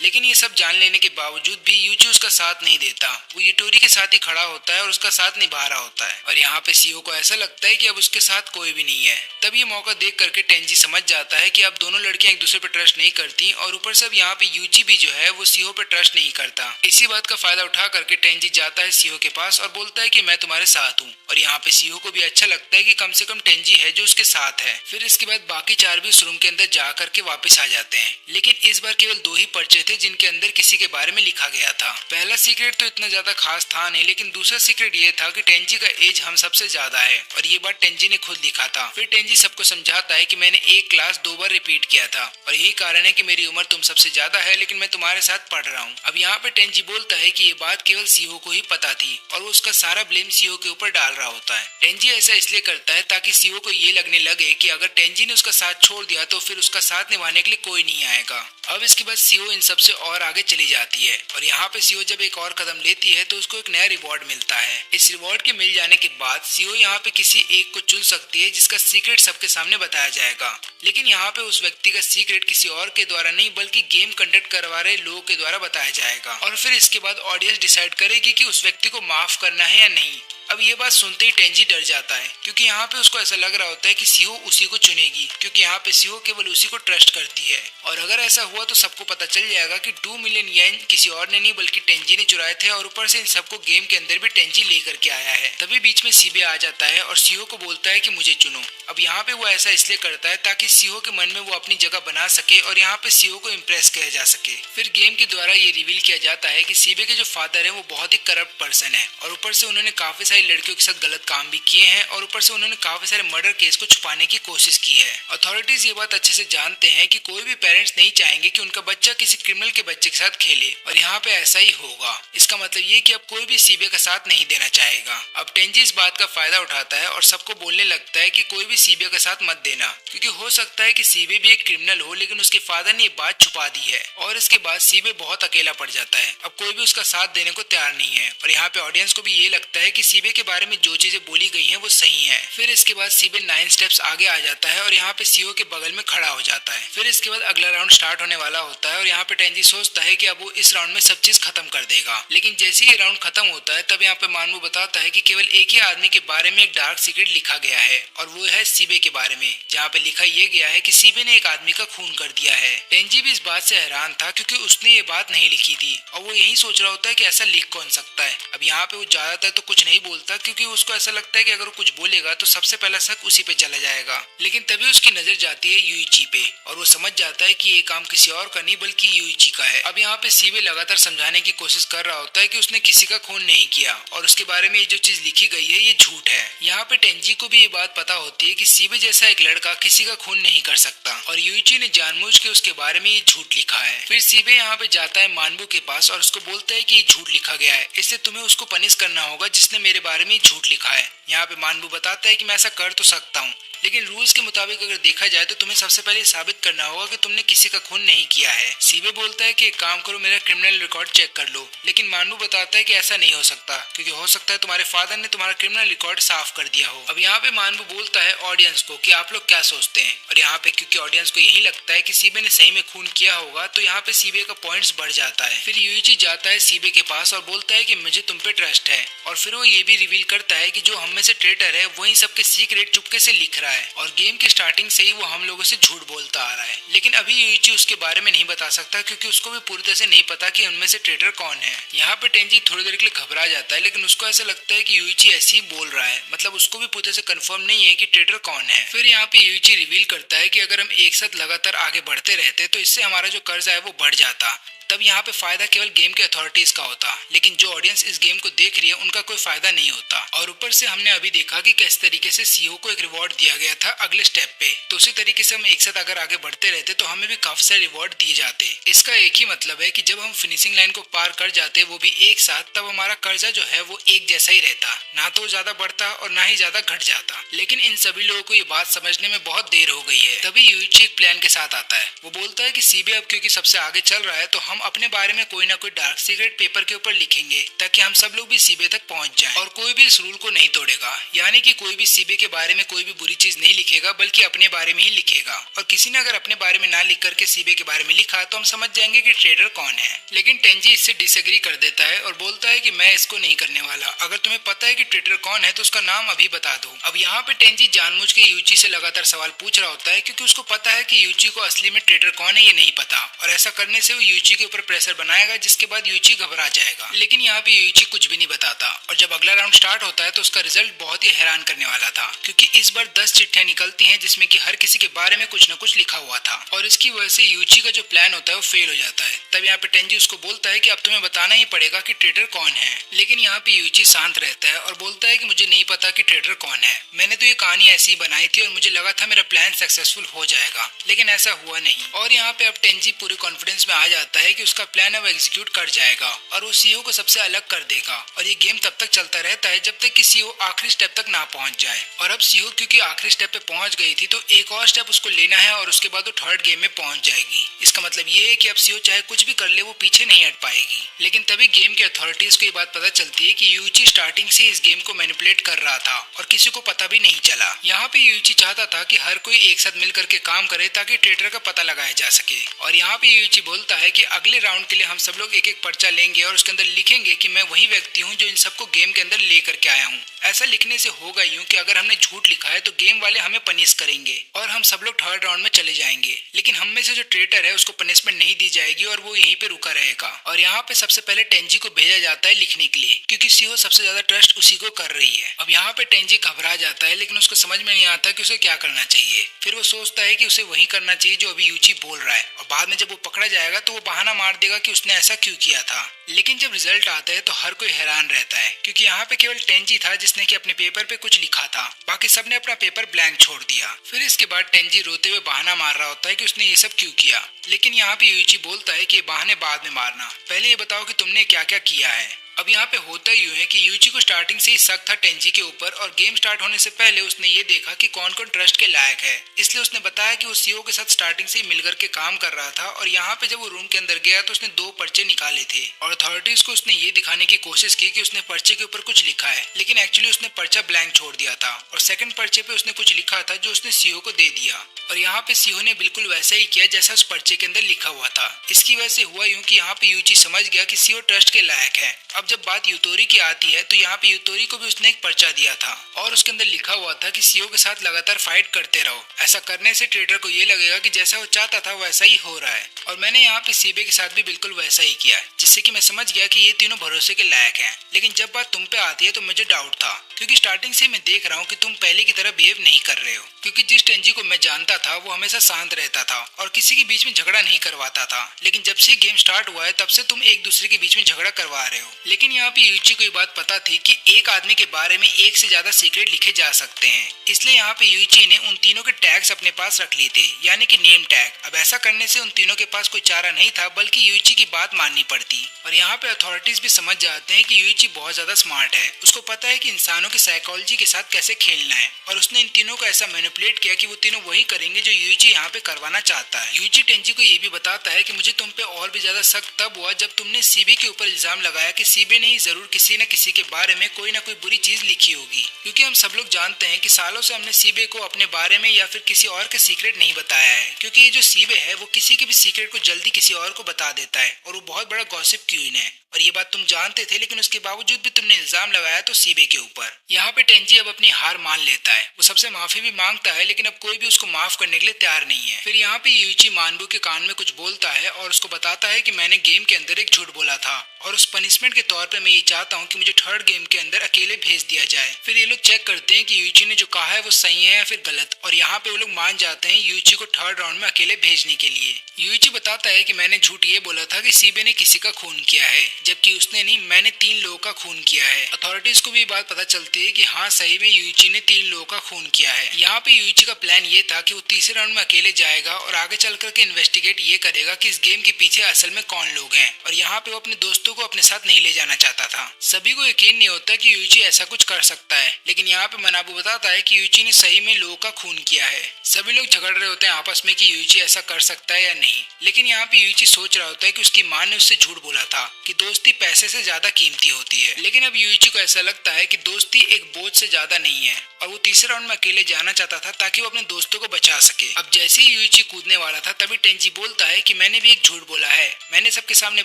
लेकिन ये सब जान लेने के बावजूद भी यूची उसका साथ नहीं देता। वो यूटोरी के साथ ही खड़ा होता है और उसका साथ निभा रहा होता है। और यहाँ पे सीहो को ऐसा लगता है कि अब उसके साथ कोई भी नहीं है। तब ये मौका देख करके टेंजी समझ जाता है कि अब दोनों लड़कियां एक दूसरे पे ट्रस्ट नहीं करती, और ऊपर से अब यहाँ पे यूची भी जो है वो सीहो पे ट्रस्ट नहीं करता। इसी बात का फायदा उठा करके टेंजी जाता है सीहो के पास और बोलता है कि मैं तुम्हारे साथ हूँ। और यहाँ पे सीहो को भी अच्छा लगता है कि कम से कम टेंजी है जो उसके साथ है। फिर इसके बाद बाकी चार भी उस रूम के अंदर जा करके वापस आ जाते हैं, लेकिन इस बार केवल 2 ही पर्चे थे जिनके अंदर किसी के बारे में लिखा गया था। पहला सीक्रेट तो इतना ज्यादा खास था नहीं, लेकिन दूसरा सीक्रेट ये था कि टेंजी का एज हम सबसे ज्यादा है, और ये बात टेंजी ने खुद लिखा था। फिर टेंजी सबको समझाता है कि मैंने एक क्लास 2 बार रिपीट किया था और यही कारण है कि मेरी उम्र तुम सबसे ज्यादा है, लेकिन मैं तुम्हारे साथ पढ़ रहा हूँ। अब यहाँ पे टेंजी बोलता है कि ये बात केवल सीहो को ही पता थी और वो उसका सारा ब्लेम सीहो के ऊपर डाल रहा होता है। टेंजी ऐसा इसलिए करता है ताकि सीहो को ये लगने लगे कि अगर टेंजी ने उसका साथ छोड़ दिया तो फिर उसका साथ निभाने के लिए कोई नहीं आएगा। अब इसके बाद सीहो इन सबसे और आगे चली जाती है, और यहाँ पे सीहो जब एक और कदम लेती है तो उसको एक नया रिवॉर्ड मिलता है। इस रिवॉर्ड के मिल जाने के बाद सीहो यहाँ पे किसी एक को चुन सकती है जिसका सीक्रेट सबके सामने बताया जाएगा, लेकिन यहाँ पे उस व्यक्ति का सीक्रेट किसी और के द्वारा नहीं बल्कि गेम कंडक्ट करवा रहे लोगों के द्वारा बताया जाएगा। और फिर इसके बाद ऑडियंस डिसाइड करेगी कि उस व्यक्ति को माफ करना है या नहीं। अब ये बात सुनते ही टेंजी डर जाता है, क्योंकि यहाँ पे उसको ऐसा लग रहा होता है कि सीहो उसी को चुनेगी, क्योंकि यहाँ पे सीहो केवल उसी को ट्रस्ट करती है। और अगर ऐसा हुआ तो सबको पता चल जाएगा कि 2 मिलियन येन किसी और ने नहीं बल्कि टेंजी ने चुराए थे, और ऊपर से इन सबको गेम के अंदर भी टेंजी लेकर के आया है। तभी बीच में सीबे आ जाता है और सीहो को बोलता है कि मुझे चुनो। अब यहाँ पे वो ऐसा इसलिए करता है ताकि सीहो के मन में वो अपनी जगह बना सके और यहाँ पे सीहो को इम्प्रेस किया जा सके। फिर गेम के द्वारा ये रिवील किया जाता है कि सीबे के जो फादर है वो बहुत ही करप्ट पर्सन है, और ऊपर से उन्होंने काफी सारी लड़कियों के साथ गलत काम भी किए हैं, और ऊपर से उन्होंने काफी सारे मर्डर केस को छुपाने की कोशिश की है। अथॉरिटीज ये बात अच्छे से जानते हैं कि कोई भी पेरेंट्स नहीं चाहेंगे कि उनका बच्चा किसी क्रिमिनल के बच्चे के साथ खेले, और यहाँ पे ऐसा ही होगा। इसका मतलब ये कि अब कोई भी सीबे का साथ नहीं देना चाहेगा। अब टेंजी इस बात का फायदा उठाता है और सबको बोलने लगता है कि कोई भी सीबे का साथ मत देना, क्योंकि हो सकता है कि सीबे भी एक क्रिमिनल हो, लेकिन उसके फादर ने ये बात छुपा दी है। और इसके बाद सीबे बहुत अकेला पड़ जाता है। अब कोई भी उसका साथ देने को तैयार नहीं है, और यहाँ पे ऑडियंस को भी ये लगता है कि सीबे के बारे में जो चीजें बोली गई हैं वो सही है। फिर इसके बाद सीबे 9 स्टेप्स आगे आ जाता है और यहाँ पे सीहो के बगल में खड़ा हो जाता है। फिर इसके बाद अगला राउंड स्टार्ट होने वाला होता है, और यहाँ पे टेंजी सोचता है कि अब वो इस राउंड में सब चीज खत्म कर देगा। लेकिन जैसे ही राउंड खत्म होता है तब यहाँ पे मानवू बताता है कि केवल एक ही आदमी के बारे में एक डार्क सीक्रेट लिखा गया है, और वो है सीबे के बारे में, जहाँ पे लिखा ये गया है कि सीबे ने एक आदमी का खून कर दिया है। टेंजी भी इस बात से हैरान था, क्योंकि उसने ये बात नहीं लिखी थी, और वो यही सोच रहा होता है कि ऐसा लिख कौन सकता है। अब यहाँ पे वो ज्यादातर तो कुछ नहीं बोलता, क्योंकि उसको ऐसा लगता है कि अगर वो कुछ बोलेगा तो सबसे पहला शक उसी पे चला जाएगा। लेकिन तभी उसकी नजर जाती है यूइची पे, और वो समझ जाता है कि ये काम किसी और का नहीं बल्कि यूइची का है। अब यहाँ पे सीबे लगातार समझाने की कोशिश कर रहा होता है कि उसने किसी का खून नहीं किया, और उसके बारे में ये जो चीज लिखी गई है ये झूठ है। यहाँ पे टेंजी को भी ये बात पता होती है कि सीबे जैसा एक लड़का किसी का खून नहीं कर सकता, और यूइची ने जानबूझ के उसके बारे में ये झूठ लिखा है। फिर सीबे यहाँ पे जाता है मानबू के पास और उसको बोलता है कि ये झूठ लिखा गया है, इसलिए तुम्हें उसको पनिश करना होगा जिसने मेरे बारे में झूठ लिखा है। यहाँ पे मानबू बताता है कि मैं ऐसा कर तो सकता हूँ, लेकिन रूल्स के मुताबिक अगर देखा जाए तो तुम्हें सबसे पहले साबित करना होगा कि तुमने किसी का खून नहीं किया है। सीबे बोलता है कि एक काम करो, मेरा क्रिमिनल रिकॉर्ड चेक कर लो, लेकिन मानू बताता है कि ऐसा नहीं हो सकता, क्योंकि हो सकता है तुम्हारे फादर ने तुम्हारा क्रिमिनल रिकॉर्ड साफ कर दिया हो। अब यहाँ पे मानू बोलता है ऑडियंस को कि आप लोग क्या सोचते हैं, और यहाँ पे क्योंकि ऑडियंस को यही लगता है कि सीबे ने सही में खून किया होगा, तो यहाँ पे सीबे का पॉइंट्स बढ़ जाता है। फिर यूइची जाता है सीबे के पास और बोलता है कि मुझे तुम पे ट्रस्ट है, और फिर वो ये भी रिवील करता है कि जो हम में से ट्रेटर है वही सबके सीक्रेट चुपके से लिख रहा है, और गेम के स्टार्टिंग से ही वो हम लोगों से झूठ बोलता आ रहा है। लेकिन अभी यूइची उसके बारे में नहीं बता सकता, क्योंकि उसको भी पूरी तरह से नहीं पता कि उनमें से ट्रेटर कौन है। यहाँ पे टेंजी थोड़ी देर के लिए घबरा जाता है, लेकिन उसको ऐसा लगता है कि यूइची ऐसे ही बोल रहा है, मतलब उसको भी पूरी तरह से कंफर्म नहीं है कि ट्रेटर कौन है। फिर यहाँ पे यूइची रिवील करता है कि अगर हम एक साथ लगातार आगे बढ़ते रहते तो इससे हमारा जो कर्ज है वो बढ़ जाता। तब यहाँ पे फायदा केवल गेम के अथॉरिटीज का होता, लेकिन जो ऑडियंस इस गेम को देख रही है उनका कोई फायदा नहीं होता। और ऊपर से हमने अभी देखा कि किस तरीके से सीईओ को एक रिवॉर्ड दिया गया था अगले स्टेप पे, तो उसी तरीके से हम एक साथ अगर आगे बढ़ते रहते तो हमें भी काफी सारे रिवॉर्ड दिए जाते। इसका एक ही मतलब है कि जब हम फिनिशिंग लाइन को पार कर जाते वो भी एक साथ, तब हमारा कर्जा जो है वो एक जैसा ही रहता, ना तो ज्यादा बढ़ता और ना ही ज्यादा घट जाता। लेकिन इन सभी लोगों को ये बात समझने में बहुत देर हो गई है। तभी यूइची एक प्लान के साथ आता है। वो बोलता है कि सीबीआई अब क्योंकि सबसे आगे चल रहा है तो हम अपने बारे में कोई ना कोई डार्क सीक्रेट पेपर के ऊपर लिखेंगे ताकि हम सब लोग भी सीबीआई तक पहुंच जाएं और कोई भी इस रूल को नहीं तोड़ेगा। यानी कि कोई भी सीबीआई के बारे में कोई भी बुरी चीज नहीं लिखेगा बल्कि अपने बारे में ही लिखेगा। और किसी ने अगर अपने बारे में ना लिख करके सीबीआई के बारे में लिखा तो हम समझ जाएंगे कि ट्रेडर कौन है। लेकिन टेंजी इससे डिसएग्री कर देता है और बोलता है कि मैं इसको नहीं करने वाला। अगर तुम्हें पता है कि ट्रेडर कौन है तो उसका नाम अभी बता दो। अब यहाँ पे टेंजी जानबूझ के यूची से लगातार सवाल पूछ रहा होता है क्योंकि उसको पता है कि यूची को असली में ट्रेडर कौन है ये नहीं पता, और ऐसा करने से वो यूची के ऊपर प्रेशर बनाएगा जिसके बाद यूची घबरा जाएगा। लेकिन यहाँ पे यूची कुछ भी नहीं बताता। और जब अगला राउंड स्टार्ट होता है तो उसका रिजल्ट बहुत ही हैरान करने वाला था, क्योंकि इस बार 10 चिट्ठियां निकलती हैं जिसमें कि हर किसी के बारे में कुछ न कुछ लिखा हुआ था, और इसकी वजह से यूची का जो प्लान होता है वो फेल हो जाता है। तब यहाँ पे टेंजी उसको बोलता है कि अब तुम्हें बताना ही पड़ेगा कि ट्रेडर कौन है। लेकिन यहाँ पे यूची शांत रहता है और बोलता है कि मुझे नहीं पता कि ट्रेडर कौन है, मैंने तो ये कहानी ऐसी ही बनाई थी और मुझे लगा था मेरा प्लान सक्सेसफुल हो जाएगा, लेकिन ऐसा हुआ नहीं। और यहाँ पे अब टेंजी पूरे कॉन्फिडेंस में आ जाता है कि उसका प्लान अब एग्जीक्यूट कर जाएगा और वो सीईओ को सबसे अलग कर देगा। और ये गेम तब तक चलता रहता है जब तक कि सीईओ आखिरी स्टेप तक ना पहुंच जाए। और अब सीईओ क्योंकि आखिरी स्टेप पे पहुंच गई थी तो एक और स्टेप उसको लेना है और उसके बाद वो थर्ड गेम में पहुंच जाएगी। इसका मतलब ये है कि अब सीईओ चाहे कुछ भी कर ले वो पीछे नहीं हट पाएगी। लेकिन तभी गेम के अथॉरिटीज को ये बात पता चलती है कि यूची स्टार्टिंग से इस गेम को मैनिपुलेट कर रहा था और किसी को पता भी नहीं चला। यहाँ पे यूची चाहता था कि हर कोई एक साथ मिलकर के काम करे ताकि ट्रेडर का पता लगाया जा सके। और यहाँ पे यूची बोलता है कि अगले राउंड के लिए हम सब लोग एक एक पर्चा लेंगे और उसके अंदर लिखेंगे कि मैं वही व्यक्ति हूँ जो इन सबको गेम के अंदर ले करके आया हूँ। ऐसा लिखने से होगा यूँ कि अगर हमने झूठ लिखा है तो गेम वाले हमें पनिश करेंगे और हम सब लोग थर्ड राउंड में चले जाएंगे। लेकिन हम में से जो ट्रेडर है उसको पनिशमेंट नहीं दी जाएगी और वो यहीं पे रुका रहेगा। और यहाँ पे सबसे पहले टेंजी को भेजा जाता है लिखने के लिए, क्योंकि सीईओ सबसे ज्यादा ट्रस्ट उसी को कर रही है। अब यहाँ पे टेंजी घबरा जाता है, लेकिन उसको समझ में नहीं आता कि उसे क्या करना चाहिए। फिर वो सोचता है कि उसे वही करना चाहिए जो अभी यूची बोल रहा है, और बाद में जब वो पकड़ा जाएगा तो वो बहाना मार देगा कि उसने ऐसा क्यों किया था। लेकिन जब रिजल्ट आता है तो हर कोई हैरान रहता है, क्योंकि यहाँ पे केवल टेंजी था जिसने कि अपने पेपर पे कुछ लिखा था, बाकी सबने अपना पेपर ब्लैंक छोड़ दिया। फिर इसके बाद टेंजी रोते हुए बहाना मार रहा होता है कि उसने ये सब क्यों किया। लेकिन यहाँ पे यूची बोलता है कि ये बहाने बाद में मारना, पहले ये बताओ कि तुमने क्या क्या किया है। अब यहाँ पे होता यूं है कि यूची को स्टार्टिंग से ही शक था टेंजी के ऊपर, और गेम स्टार्ट होने से पहले उसने ये देखा कि कौन कौन ट्रस्ट के लायक है, इसलिए उसने बताया कि वो सीईओ के साथ स्टार्टिंग से ही मिलकर के काम कर रहा था। और यहाँ पे जब वो रूम के अंदर गया तो उसने 2 पर्चे निकाले थे और अथॉरिटीज को उसने ये दिखाने की कोशिश की कि उसने पर्चे के ऊपर कुछ लिखा है, लेकिन एक्चुअली उसने पर्चा ब्लैंक छोड़ दिया था और सेकंड पर्चे पे उसने कुछ लिखा था जो उसने सीईओ को दे दिया। और यहाँ पे सीईओ ने बिल्कुल वैसा ही किया जैसा उस पर्चे के अंदर लिखा हुआ था। इसकी वजह से हुआ यूं कि यहाँ पे यूची समझ गया कि सीईओ ट्रस्ट के लायक है। अब जब बात यूतोरी की आती है तो यहाँ पे यूतोरी को भी उसने एक पर्चा दिया था और उसके अंदर लिखा हुआ था कि सीईओ के साथ लगातार फाइट करते रहो, ऐसा करने से ट्रेडर को ये लगेगा कि जैसा वो चाहता था वैसा ही हो रहा है। और मैंने यहाँ पे सीबीआई के साथ भी बिल्कुल वैसा ही किया, जिससे कि मैं समझ गया कि ये तीनों भरोसे के लायक हैं। लेकिन जब बात तुम पे आती है तो मुझे डाउट था, क्योंकि स्टार्टिंग से मैं देख रहा हूँ कि तुम पहले की तरह बिहेव नहीं कर रहे हो। क्योंकि जिस टेंजी को मैं जानता था वो हमेशा शांत रहता था और किसी के बीच में झगड़ा नहीं करवाता था, लेकिन जब से गेम स्टार्ट हुआ है तब से तुम एक दूसरे के बीच में झगड़ा करवा रहे हो। लेकिन यहाँ पे यूची को ये बात पता थी कि एक आदमी के बारे में एक से ज्यादा सीक्रेट लिखे जा सकते हैं, इसलिए यहाँ पे यूची ने उन तीनों के टैग्स अपने पास रख लिए थे, यानी कि नेम टैग। अब ऐसा करने से उन तीनों के पास कोई चारा नहीं था बल्कि यूची की बात माननी पड़ती। और यहाँ पे अथॉरिटीज भी समझ जाते हैं कि यूची बहुत ज्यादा स्मार्ट है, उसको पता है कि इंसानों की साइकोलॉजी के साथ कैसे खेलना है, और उसने इन तीनों को ऐसा मैनिपुलेट किया कि वो तीनों वही करेंगे जो यूची यहाँ पे करवाना चाहता है। यूची टेंजी को ये भी बताता है कि मुझे तुम पे और भी ज्यादा शक तब हुआ जब तुमने सीबीआई के ऊपर इल्जाम लगाया कि सीबीआई ने ही जरूर किसी न किसी के बारे में कोई ना कोई बुरी चीज लिखी होगी। क्योंकि हम सब लोग जानते हैं कि सालों से हमने सीबीआई को अपने बारे में या फिर किसी और के सीक्रेट नहीं बताया है, क्योंकि ये जो सीबीआई है वो किसी के भी सीक्रेट को जल्दी किसी और को बता देता है और वो बहुत बड़ा गॉसिप क्वीन है। और ये बात तुम जानते थे, लेकिन उसके बावजूद भी तुमने इल्जाम लगाया तो सीबीआई के ऊपर। यहाँ पे टेंजी अब अपनी हार मान लेता है, वो सबसे माफी भी मांगता है, लेकिन अब कोई भी उसको माफ करने के लिए तैयार नहीं है। फिर यहाँ पे यूची मानबू के कान में कुछ बोलता है और उसको बताता है कि मैंने गेम के अंदर एक झूठ बोला था और उस पनिशमेंट के तौर पे मैं ये चाहता हूँ कि मुझे थर्ड गेम के अंदर अकेले भेज दिया जाए। फिर ये लोग चेक करते हैं कि यूइची ने जो कहा है वो सही है या फिर गलत, और यहाँ पे वो लोग मान जाते हैं यूइची को थर्ड राउंड में अकेले भेजने के लिए। यूइची बताता है कि मैंने झूठ ये बोला था कि सीबे ने किसी का खून किया है, जबकि उसने नहीं, मैंने 3 लोगों का खून किया है। अथॉरिटीज को भी बात पता चलती है कि हाँ सही में यूइची ने 3 लोगों का खून किया है। यहाँ पे यूइची का प्लान ये था कि वो तीसरे राउंड में अकेले जाएगा और आगे चल करके इन्वेस्टिगेट ये करेगा कि इस गेम के पीछे असल में कौन लोग हैं, और यहाँ पे वो अपने दोस्तों को अपने साथ नहीं ले जाना चाहता था। सभी को यकीन नहीं होता कि यूइची ऐसा कुछ कर सकता है, लेकिन यहाँ पे मनाबू बताता है कि यूइची ने सही में लोगों का खून किया है। सभी लोग झगड़ रहे होते हैं आपस में कि यूइची ऐसा कर सकता है या नहीं, लेकिन यहाँ पे यूइची सोच रहा होता है कि उसकी माँ ने उससे झूठ बोला था कि दोस्ती पैसे से ज्यादा कीमती होती है। लेकिन अब यूइची को ऐसा लगता है कि दोस्ती एक बोझ से ज्यादा नहीं है, और वो तीसरे राउंड में अकेले जाना चाहता था ताकि वो अपने दोस्तों को बचा सके। अब जैसे ही यूइची कूदने वाला था तभी टेंजी बोलता है कि मैंने भी एक झूठ बोला है, मैंने सबके सामने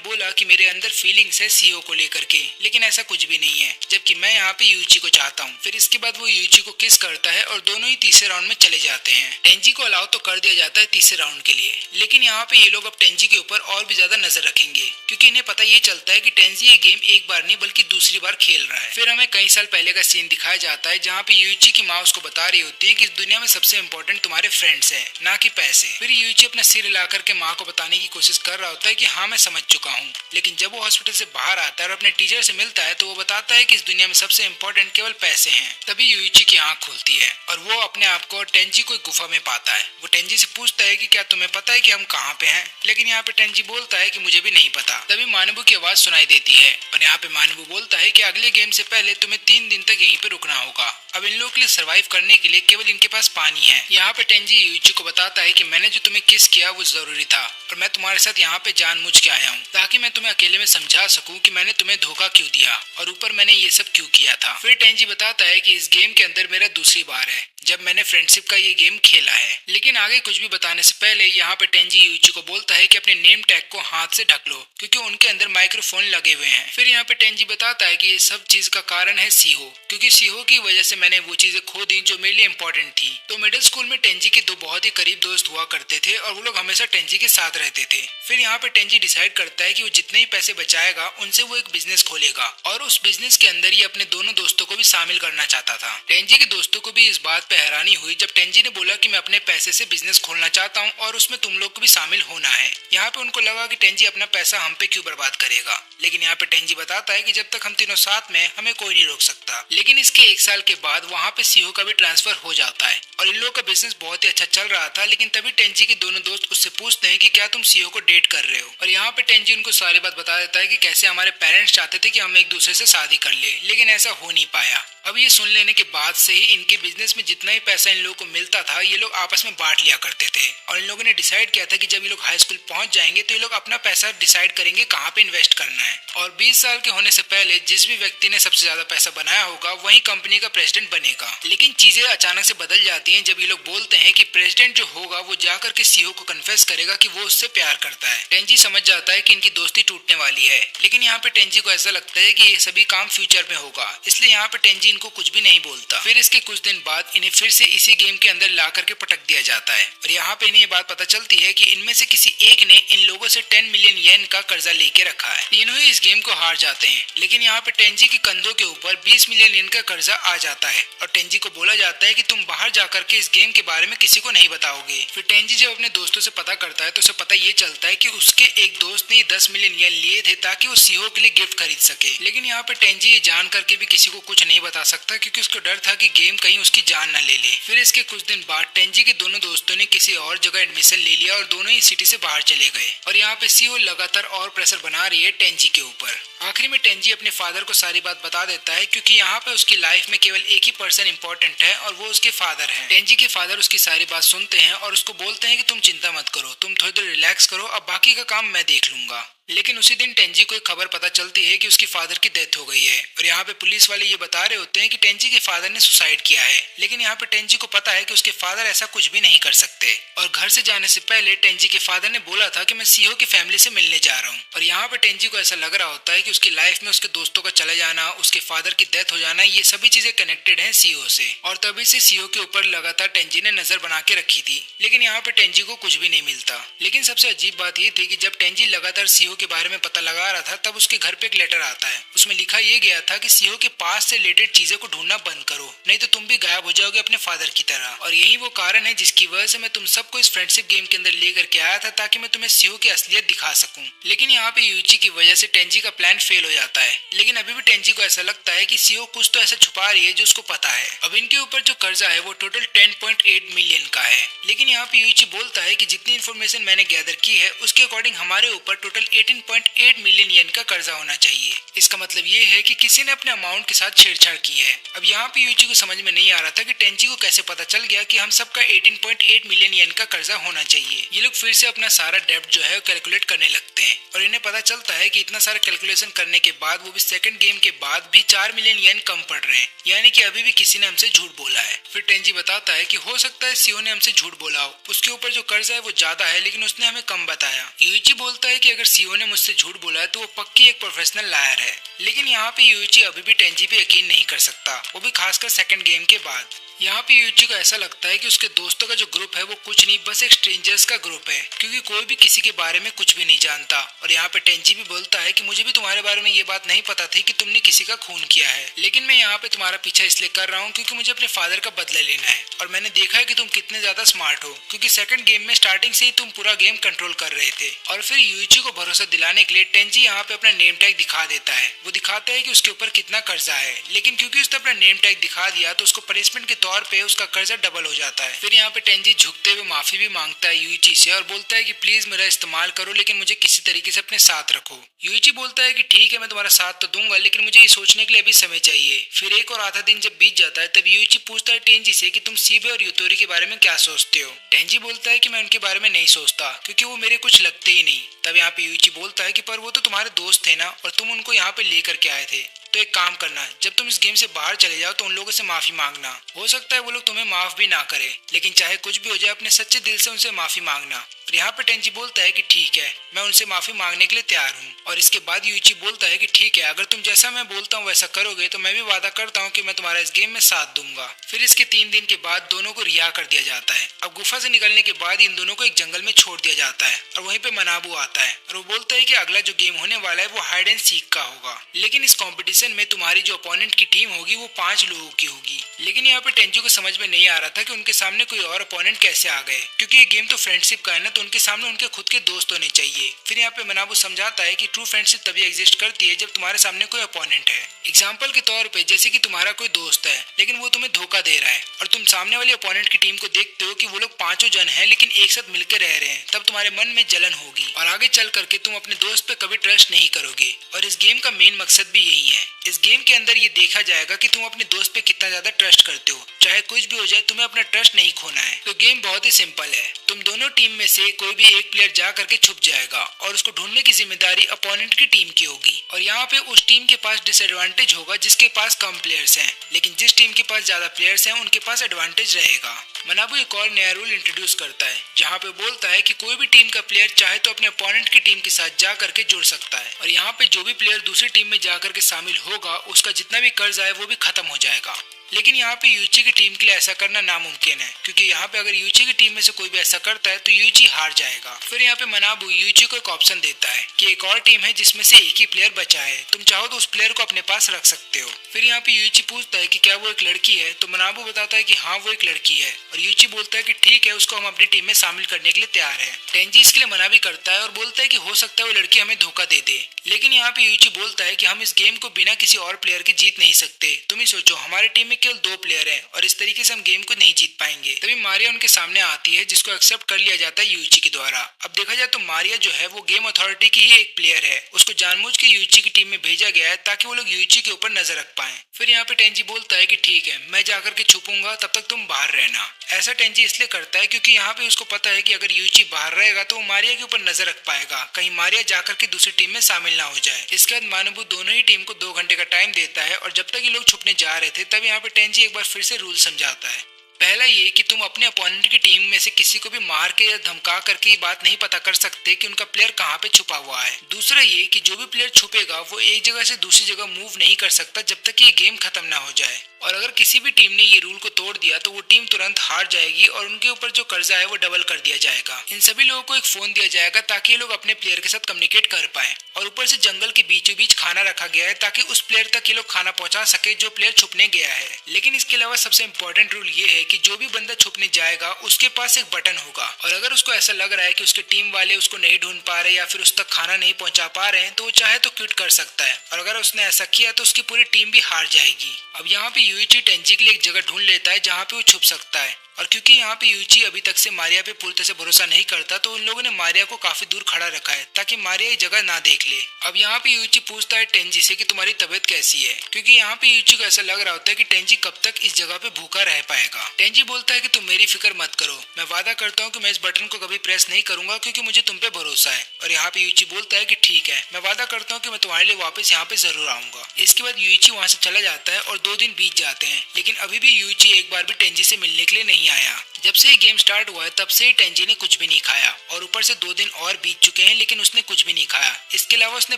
बोला कि मेरे अंदर फीलिंग्स है सीओ को लेकर के, लेकिन ऐसा कुछ भी नहीं है, जबकि मैं यहाँ पे यूइची को चाहता हूँ। फिर इसके बाद वो यूइची को किस करता है और दोनों ही तीसरे राउंड में चले जाते हैं। टेंजी को अलाउ तो कर दिया जाता है तीसरे राउंड के लिए, लेकिन यहाँ पे ये लोग अब टेंजी के ऊपर और भी ज्यादा नजर रखेंगे, क्योंकि इन्हें पता ये चलता है कि टेंजी ये गेम एक बार नहीं बल्कि दूसरी बार खेल रहा है। फिर हमें कई साल पहले का सीन दिखाया जाता है जहाँ पे यूइची की माँ उसको बता रही होती है कि इस दुनिया में सबसे इम्पोर्टेंट तुम्हारे फ्रेंड्स हैं, ना कि पैसे। फिर यूइची अपना सिर हिला करके माँ को बताने की कोशिश कर रहा होता है कि हाँ मैं समझ चुका हूँ, लेकिन जब वो हॉस्पिटल से बाहर आता है और अपने टीचर से मिलता है तो वो बताता है कि इस दुनिया में सबसे इम्पोर्टेंट केवल पैसे हैं। तभी यूइची की आंख खुलती है और वो अपने आप को और टेंजी को एक गुफा में पाता है। वो टेंजी से पूछता है कि क्या तुम्हें पता है कि हम कहाँ पे हैं, लेकिन यहाँ पे टेंजी बोलता है कि मुझे भी नहीं पता। तभी मानबू की आवाज सुनाई देती है और यहाँ पे मानबू बोलता है कि अगले गेम से पहले तुम्हें 3 दिन तक यहीं पे रुकना होगा। अब इन लोगों के लिए सरवाइव करने के लिए केवल इनके पास पानी है। यहाँ पे टेंजी यूइची को बताता है कि मैंने जो तुम्हें किस किया वो जरूरी था, और मैं तुम्हारे साथ यहाँ पे जानबूझ के आया हूँ ताकि मैं तुम्हें अकेले में समझा सकूं कि मैंने तुम्हें धोखा क्यों दिया और ऊपर मैंने ये सब क्यों किया था। फिर टेंजी बताता है कि इस गेम के अंदर मेरा दूसरी बार है जब मैंने फ्रेंडशिप का ये गेम खेला है। लेकिन आगे कुछ भी बताने से पहले यहाँ पे टेंजी यूइची को बोलता है कि अपने नेम टैग को हाथ से ढक लो क्योंकि उनके अंदर माइक्रोफोन लगे हुए हैं। फिर यहाँ पे टेंजी बताता है कि ये सब चीज का कारण है सीहो, क्योंकि सीहो की वजह से मैंने वो चीजें खो दी जो मेरे लिए इम्पोर्टेंट थी। तो मिडिल स्कूल में टेंजी के 2 बहुत ही करीब दोस्त हुआ करते थे और वो लोग हमेशा टेंजी के साथ रहते थे। फिर यहाँ पे टेंजी डिसाइड करता है कि वो जितने ही पैसे बचाएगा उनसे वो एक बिजनेस खोलेगा और उस बिजनेस के अंदर ये अपने दोनों दोस्तों को भी शामिल करना चाहता था। टेंजी के दोस्तों को भी इस बात पे हैरानी हुई जब टेंजी ने बोला कि मैं अपने पैसे से बिजनेस खोलना चाहता हूँ और उसमें तुम लोग को भी शामिल होना है। यहाँ पे उनको लगा कि टेंजी अपना पैसा हम पे क्यों बर्बाद करेगा, लेकिन यहाँ पे टेंजी बताता है कि जब तक हम तीनों साथ में हमें कोई नहीं रोक सकता। लेकिन इसके 1 साल के बाद वहाँ पे सीहो का भी ट्रांसफर हो जाता है और इन लोगों का बिजनेस बहुत ही अच्छा चल रहा था। लेकिन तभी टेंजी के दोनों दोस्त उससे पूछते हैं कि क्या तुम सीहो को डेट कर रहे हो, और यहाँ पे टेंजी उनको सारी बात बता देता है कि कैसे हमारे पेरेंट्स चाहते थे कि हम एक दूसरे से शादी कर ले, लेकिन ऐसा हो नहीं पाया। अब ये सुन लेने के बाद से ही इनके बिजनेस में जितना ही पैसा इन लोगों को मिलता था ये लोग आपस में बांट लिया करते थे, और इन लोगों ने डिसाइड किया था कि जब ये लोग हाई स्कूल पहुंच जाएंगे तो ये लोग अपना पैसा डिसाइड करेंगे कहाँ पे इन्वेस्ट करना है, और 20 साल के होने से पहले जिस भी व्यक्ति ने सबसे ज्यादा पैसा बनाया होगा वही कंपनी का प्रेसिडेंट बनेगा। लेकिन चीजें अचानक से बदल जाती हैं जब ये लोग बोलते हैं कि प्रेसिडेंट जो होगा वो जाकर के सीईओ को कन्फेस करेगा कि वो उससे प्यार करता है। टेंजी समझ जाता है कि इनकी दोस्ती टूटने वाली है, लेकिन यहाँ पे टेंजी को ऐसा लगता है कि ये सभी काम फ्यूचर में होगा, इसलिए यहाँ पे टेंजी इनको कुछ भी नहीं बोलता। फिर इसके कुछ दिन बाद इन्हें फिर से इसी गेम के अंदर ला करके पटक दिया जाता है और यहाँ पे इन्हें ये बात पता चलती है कि इनमें से किसी एक ने इन लोगों से 10 मिलियन येन का कर्जा लेके रखा है। तीनों ही इस गेम को हार जाते हैं, लेकिन यहाँ पे टेंजी के कंधों के ऊपर 20 मिलियन येन का कर्जा आ जाता है और टेंजी को बोला जाता है कि तुम बाहर जाकर के इस गेम के बारे में किसी को नहीं बताओगे। फिर टेंजी जब अपने दोस्तों से पता करता है तो उसे पता ये चलता है कि उसके एक दोस्त ने 10 मिलियन येन लिए थे ताकि वो सीईओ के लिए गिफ्ट खरीद सके। लेकिन यहाँ पे टेंजी ये जान करके भी किसी को कुछ नहीं बता सकता क्योंकि उसको डर था कि गेम कहीं उसकी जान न ले ले। फिर इसके कुछ दिन बाद टेंजी के दोनों दोस्तों ने किसी और जगह एडमिशन ले लिया और दोनों ही सिटी से बाहर चले गए और यहाँ पे सीईओ लगातार और प्रेशर बना रही है टेंजी के ऊपर। आखिरी में टेंजी अपने फादर को सारी बात बता देता है क्योंकि यहाँ पे उसकी लाइफ में केवल एक ही पर्सन इंपॉर्टेंट है और वो उसके फादर है। टेंजी के फादर उसकी सारी बात सुनते हैं और उसको बोलते हैं कि तुम चिंता मत करो, तुम थोड़ी देर रिलैक्स करो, अब बाकी का काम मैं देख लूंगा। लेकिन उसी दिन टेंजी को एक खबर पता चलती है कि उसकी फादर की डेथ हो गई है और यहाँ पे पुलिस वाले ये बता रहे होते हैं कि टेंजी के फादर ने सुसाइड किया है। लेकिन यहाँ पे टेंजी को पता है कि उसके फादर ऐसा कुछ भी नहीं कर सकते और घर से जाने से पहले टेंजी के फादर ने बोला था कि मैं सीईओ की फैमिली से मिलने जा रहा हूँ और यहाँ पे टेंजी को ऐसा लग रहा होता है कि उसकी लाइफ में उसके दोस्तों का चले जाना, उसके फादर की डेथ हो जाना, ये सभी चीजें कनेक्टेड हैं सीओ से। और तभी से सीओ के ऊपर लगातार टेंजी ने नजर बना के रखी थी, लेकिन यहाँ पे टेंजी को कुछ भी नहीं मिलता। लेकिन सबसे अजीब बात ये थी कि जब टेंजी लगातार सीओ के बारे में पता लगा रहा था, तब उसके घर पे एक लेटर आता है। उसमें लिखा ये गया था कि सीओ के पास से रिलेटेड चीजें को ढूंढना बंद करो, नहीं तो तुम भी गायब हो जाओगे अपने फादर की तरह। और यही वो कारण है जिसकी वजह से मैं तुम सबको इस फ्रेंडशिप गेम के अंदर लेकर के आया था, ताकि मैं तुम्हें सीओ की असलियत दिखा सकूं। लेकिन यहाँ पे यूइची की वजह से टेंजी का प्लान फेल हो जाता है। लेकिन अभी भी टेंजी को ऐसा लगता है कि सीओ कुछ तो ऐसा छुपा रही है जो उसको पता है। अब इनके ऊपर जो कर्जा है वो टोटल 10.8 मिलियन का है। लेकिन यहाँ पे यूइची बोलता है कि जितनी इन्फॉर्मेशन मैंने गैदर की है उसके अकॉर्डिंग हमारे ऊपर टोटल 18.8 मिलियन येन का कर्जा होना चाहिए। इसका मतलब ये है कि किसी ने अपने अमाउंट के साथ छेड़छाड़ की है। अब यहाँ पे यूइची को समझ में नहीं आ रहा था कि टेंजी को कैसे पता चल गया कि हम सबका 18.8 मिलियन येन का कर्जा होना चाहिए। ये लोग फिर से अपना सारा डेब्ट जो है कैलकुलेट करने लगते हैं और इन्हें पता चलता है कि इतना सारा कैलकुलेशन करने के बाद, वो भी सेकंड गेम के बाद भी 4 मिलियन येन कम पड़ रहे हैं, यानी कि अभी भी किसी ने हमसे झूठ बोला है। फिर टेंजी बताता है कि हो सकता है सीओ ने हमसे झूठ बोला हो, उसके ऊपर जो कर्जा है वो ज्यादा है लेकिन उसने हमें कम बताया। यूइची बोलता है कि अगर सीओ ने मुझसे झूठ बोला है तो वो पक्की एक प्रोफेशनल लायर है। लेकिन यहाँ पे यूइची अभी भी टेंजी पे यकीन नहीं कर सकता, वो भी खासकर सेकंड गेम के बाद। यहाँ पे यूइची को ऐसा लगता है कि उसके दोस्तों का जो ग्रुप है वो कुछ नहीं, बस एक स्ट्रेंजर्स का ग्रुप है, क्योंकि कोई भी किसी के बारे में कुछ भी नहीं जानता। और यहाँ पे टेंजी भी बोलता है कि मुझे भी तुम्हारे बारे में ये बात नहीं पता थी कि तुमने किसी का खून किया है, लेकिन मैं यहाँ पे तुम्हारा पीछा इसलिए कर रहा हूँ क्योंकि मुझे अपने फादर का बदला लेना है। और मैंने देखा है कि तुम कितने ज्यादा स्मार्ट हो, क्योंकि सेकंड गेम में स्टार्टिंग से ही तुम पूरा गेम कंट्रोल कर रहे थे। और फिर यूइची को भरोसा दिलाने के लिए टेंजी यहाँ पे अपना नेम टैग दिखा देता है। वो दिखाता है कि उसके ऊपर कितना कर्जा है, लेकिन क्योंकि उसने अपना नेम टैग दिखा दिया तो उसको पनिशमेंट के तौर पे उसका कर्जा डबल हो जाता है। फिर यहाँ पे टेंजी झुकते हुए माफी भी मांगता है यूइची से और बोलता है कि प्लीज मेरा इस्तेमाल करो, लेकिन मुझे किसी तरीके से अपने साथ रखो। यूइची बोलता है कि ठीक है, मैं तुम्हारा साथ तो दूंगा, लेकिन मुझे ये सोचने के लिए अभी समय चाहिए। फिर एक और आधा दिन जब बीत जाता है तब यूइची पूछता है टेंजी से कि तुम सीबे और यूतोरी के बारे में क्या सोचते हो। टेंजी बोलता है कि मैं उनके बारे में नहीं सोचता, क्योंकि वो मेरे कुछ लगते ही नहीं। तब यहाँ पे यूइची बोलता है कि पर वो तो तुम्हारे दोस्त थे ना, और तुम उनको यहाँ पे लेकर के आए थे, तो एक काम करना, जब तुम इस गेम से बाहर चले जाओ तो उन लोगों से माफी मांगना। हो सकता है वो लोग तुम्हें माफ भी ना करे, लेकिन चाहे कुछ भी हो जाए अपने सच्चे दिल से उनसे माफी मांगना। और यहाँ पे टेंजी बोलता है कि ठीक है, मैं उनसे माफी मांगने के लिए तैयार हूँ। और इसके बाद यूइची बोलता है कि ठीक है, अगर तुम जैसा मैं बोलता हूँ वैसा करोगे तो मैं भी वादा करता हूँ कि मैं तुम्हारा इस गेम में साथ दूंगा। फिर इसके 3 दिन के बाद दोनों को रिहा कर दिया जाता है। अब गुफा से निकलने के बाद इन दोनों को एक जंगल में छोड़ दिया जाता है और वहीं पे मनाबू आता है और वो बोलता है कि अगला जो गेम होने वाला है वो हाइड एंड सीक का होगा, लेकिन इस कॉम्पिटिशन में तुम्हारी जो अपोनेंट की टीम होगी वो 5 लोगों की होगी। लेकिन यहाँ पे टेंजी को समझ में नहीं आ रहा था कि उनके सामने कोई और अपोनेंट कैसे आ गए, क्योंकि ये गेम तो फ्रेंडशिप का है ना, तो उनके सामने उनके खुद के दोस्त होने चाहिए। फिर यहाँ पे मनाबू समझाता है कि ट्रू फ्रेंडशिप तभी एग्जिस्ट करती है जब तुम्हारे सामने कोई अपोनेंट है। एग्जाम्पल के तौर पे जैसे कि तुम्हारा कोई दोस्त है लेकिन वो तुम्हें धोखा दे रहा है और तुम सामने वाली अपोनेंट की टीम को देखते हो कि वो लोग 5 जन हैं लेकिन एक साथ मिलकर रह रहे हैं, तब तुम्हारे मन में जलन होगी और आगे चल करके तुम अपने दोस्त पे कभी ट्रस्ट नहीं करोगे। और इस गेम का मेन मकसद भी यही है। इस गेम के अंदर ये देखा जाएगा कि तुम अपने दोस्त पे कितना ज्यादा ट्रस्ट करते हो। चाहे कुछ भी हो जाए तुम्हें अपना ट्रस्ट नहीं खोना है। तो गेम बहुत ही सिंपल है, तुम दोनों टीम में से कोई भी एक प्लेयर जा करके छुप जाएगा और उसको ढूंढने की जिम्मेदारी अपोनेंट की टीम की होगी। और यहाँ पे उस टीम के पास डिसएडवांटेज होगा जिसके पास कम प्लेयर्स हैं, लेकिन जिस टीम के पास ज्यादा प्लेयर्स हैं उनके पास एडवांटेज रहेगा। मनाबू एक और नया रूल इंट्रोड्यूस करता है जहाँ पे बोलता है कि कोई भी टीम का प्लेयर चाहे तो अपने अपोनेंट की टीम के साथ जा करके जुड़ सकता है और यहाँ पे जो भी प्लेयर दूसरी टीम में जा करके शामिल होगा उसका जितना भी कर्ज आए वो भी खत्म हो जाएगा। लेकिन यहाँ पे यूइची की टीम के लिए ऐसा करना नामुमकिन है, क्योंकि यहाँ पे अगर यूइची की टीम में से कोई भी ऐसा करता है तो यूइची हार जाएगा। फिर यहाँ पे मनाबू यूइची को एक ऑप्शन देता है कि एक और टीम है जिसमें से एक ही प्लेयर बचा है, तुम चाहो तो उस प्लेयर को अपने पास रख सकते हो। फिर यहाँ पे यूइची पूछता है कि क्या वो एक लड़की है, तो मनाबू बताता है कि हाँ वो एक लड़की है और यूइची बोलता है कि ठीक है, उसको हम अपनी टीम में शामिल करने के लिए तैयार है। टेंजी इसके लिए मना भी करता है और बोलता है कि हो सकता है वो लड़की हमें धोखा दे दे, लेकिन यहाँ पे यूइची बोलता है कि हम इस गेम को बिना किसी और प्लेयर के जीत नहीं सकते। तुम ही सोचो, हमारी टीम में केवल 2 प्लेयर हैं और इस तरीके से हम गेम को नहीं जीत पाएंगे। तभी मारिया उनके सामने आती है जिसको एक्सेप्ट कर लिया जाता है यूइची के द्वारा। अब देखा जाए तो मारिया जो है वो गेम अथॉरिटी की ही एक प्लेयर है, उसको जानबूझ के यूइची की टीम में भेजा गया है ताकि वो लोग यूइची के ऊपर नजर रख पाए। फिर यहाँ पे टेंजी बोलता है कि ठीक है, मैं जाकर के छुपूंगा, तब तक तुम बाहर रहना। ऐसा टेंजी इसलिए करता है क्योंकि यहाँ पे उसको पता है कि अगर यूइची बाहर रहेगा तो वो मारिया के ऊपर नजर रख पाएगा, कहीं मारिया जाकर के दूसरी टीम में शामिल ना हो जाए। इसके बाद मानबू दोनों ही टीम को 2 घंटे का टाइम देता है और जब तक ये लोग छुपने जा रहे थे तब यहाँ पे टेंजी एक बार फिर से रूल समझाता है। पहला ये कि तुम अपने अपोनेंट की टीम में से किसी को भी मार के या धमका करके ये बात नहीं पता कर सकते कि उनका प्लेयर कहाँ पे छुपा हुआ है। दूसरा ये कि जो भी प्लेयर छुपेगा वो एक जगह से दूसरी जगह मूव नहीं कर सकता जब तक ये गेम खत्म ना हो जाए। और अगर किसी भी टीम ने ये रूल को तोड़ दिया तो वो टीम तुरंत हार जाएगी और उनके ऊपर जो कर्जा है वो डबल कर दिया जाएगा। इन सभी लोगों को एक फोन दिया जाएगा ताकि ये लोग अपने प्लेयर के साथ कम्युनिकेट कर पाए। और ऊपर से जंगल के बीचों बीच खाना रखा गया है ताकि उस प्लेयर तक ये लोग खाना पहुंचा सके जो प्लेयर छुपने गया है। लेकिन इसके अलावा सबसे इम्पोर्टेंट रूल ये है कि जो भी बंदा छुपने जाएगा उसके पास एक बटन होगा और अगर उसको ऐसा लग रहा है कि उसके टीम वाले उसको नहीं ढूंढ पा रहे या फिर उस तक खाना नहीं पहुंचा पा रहे हैं तो वो चाहे तो क्विट कर सकता है और अगर उसने ऐसा किया तो उसकी पूरी टीम भी हार जाएगी। अब यहाँ पे यूइची टेंजी के लिए एक जगह ढूंढ लेता है जहाँ पे वो छुप सकता है और क्योंकि यहाँ पे यूइची अभी तक से मारिया पे पूरी तरह से भरोसा नहीं करता तो उन लोगों ने मारिया को काफी दूर खड़ा रखा है ताकि मारिया ये जगह ना देख ले। अब यहाँ पे यूइची पूछता है टेंजी से कि तुम्हारी तबीयत कैसी है, क्योंकि यहाँ पे यूइची को ऐसा लग रहा होता है कि टेंजी कब तक इस जगह पे भूखा रह पाएगा। टेंजी बोलता है कि तुम मेरी फिक्र मत करो, मैं वादा करता हूँ कि मैं इस बटन को कभी प्रेस नहीं करूंगा क्योंकि मुझे तुम पे भरोसा है। और यहाँ पे यूइची बोलता है कि ठीक है, मैं वादा करता हूँ कि मैं तुम्हारे लिए वापस यहाँ पे जरूर आऊंगा। इसके बाद यूइची वहाँ से चला जाता है और 2 दिन बीत जाते हैं लेकिन अभी भी यूइची एक बार भी टेंजी से मिलने के लिए नहीं आया। जब से ये गेम स्टार्ट हुआ है तब से ही टेंजी ने कुछ भी नहीं खाया और ऊपर से 2 दिन और बीत चुके हैं लेकिन उसने कुछ भी नहीं खाया। इसके अलावा उसने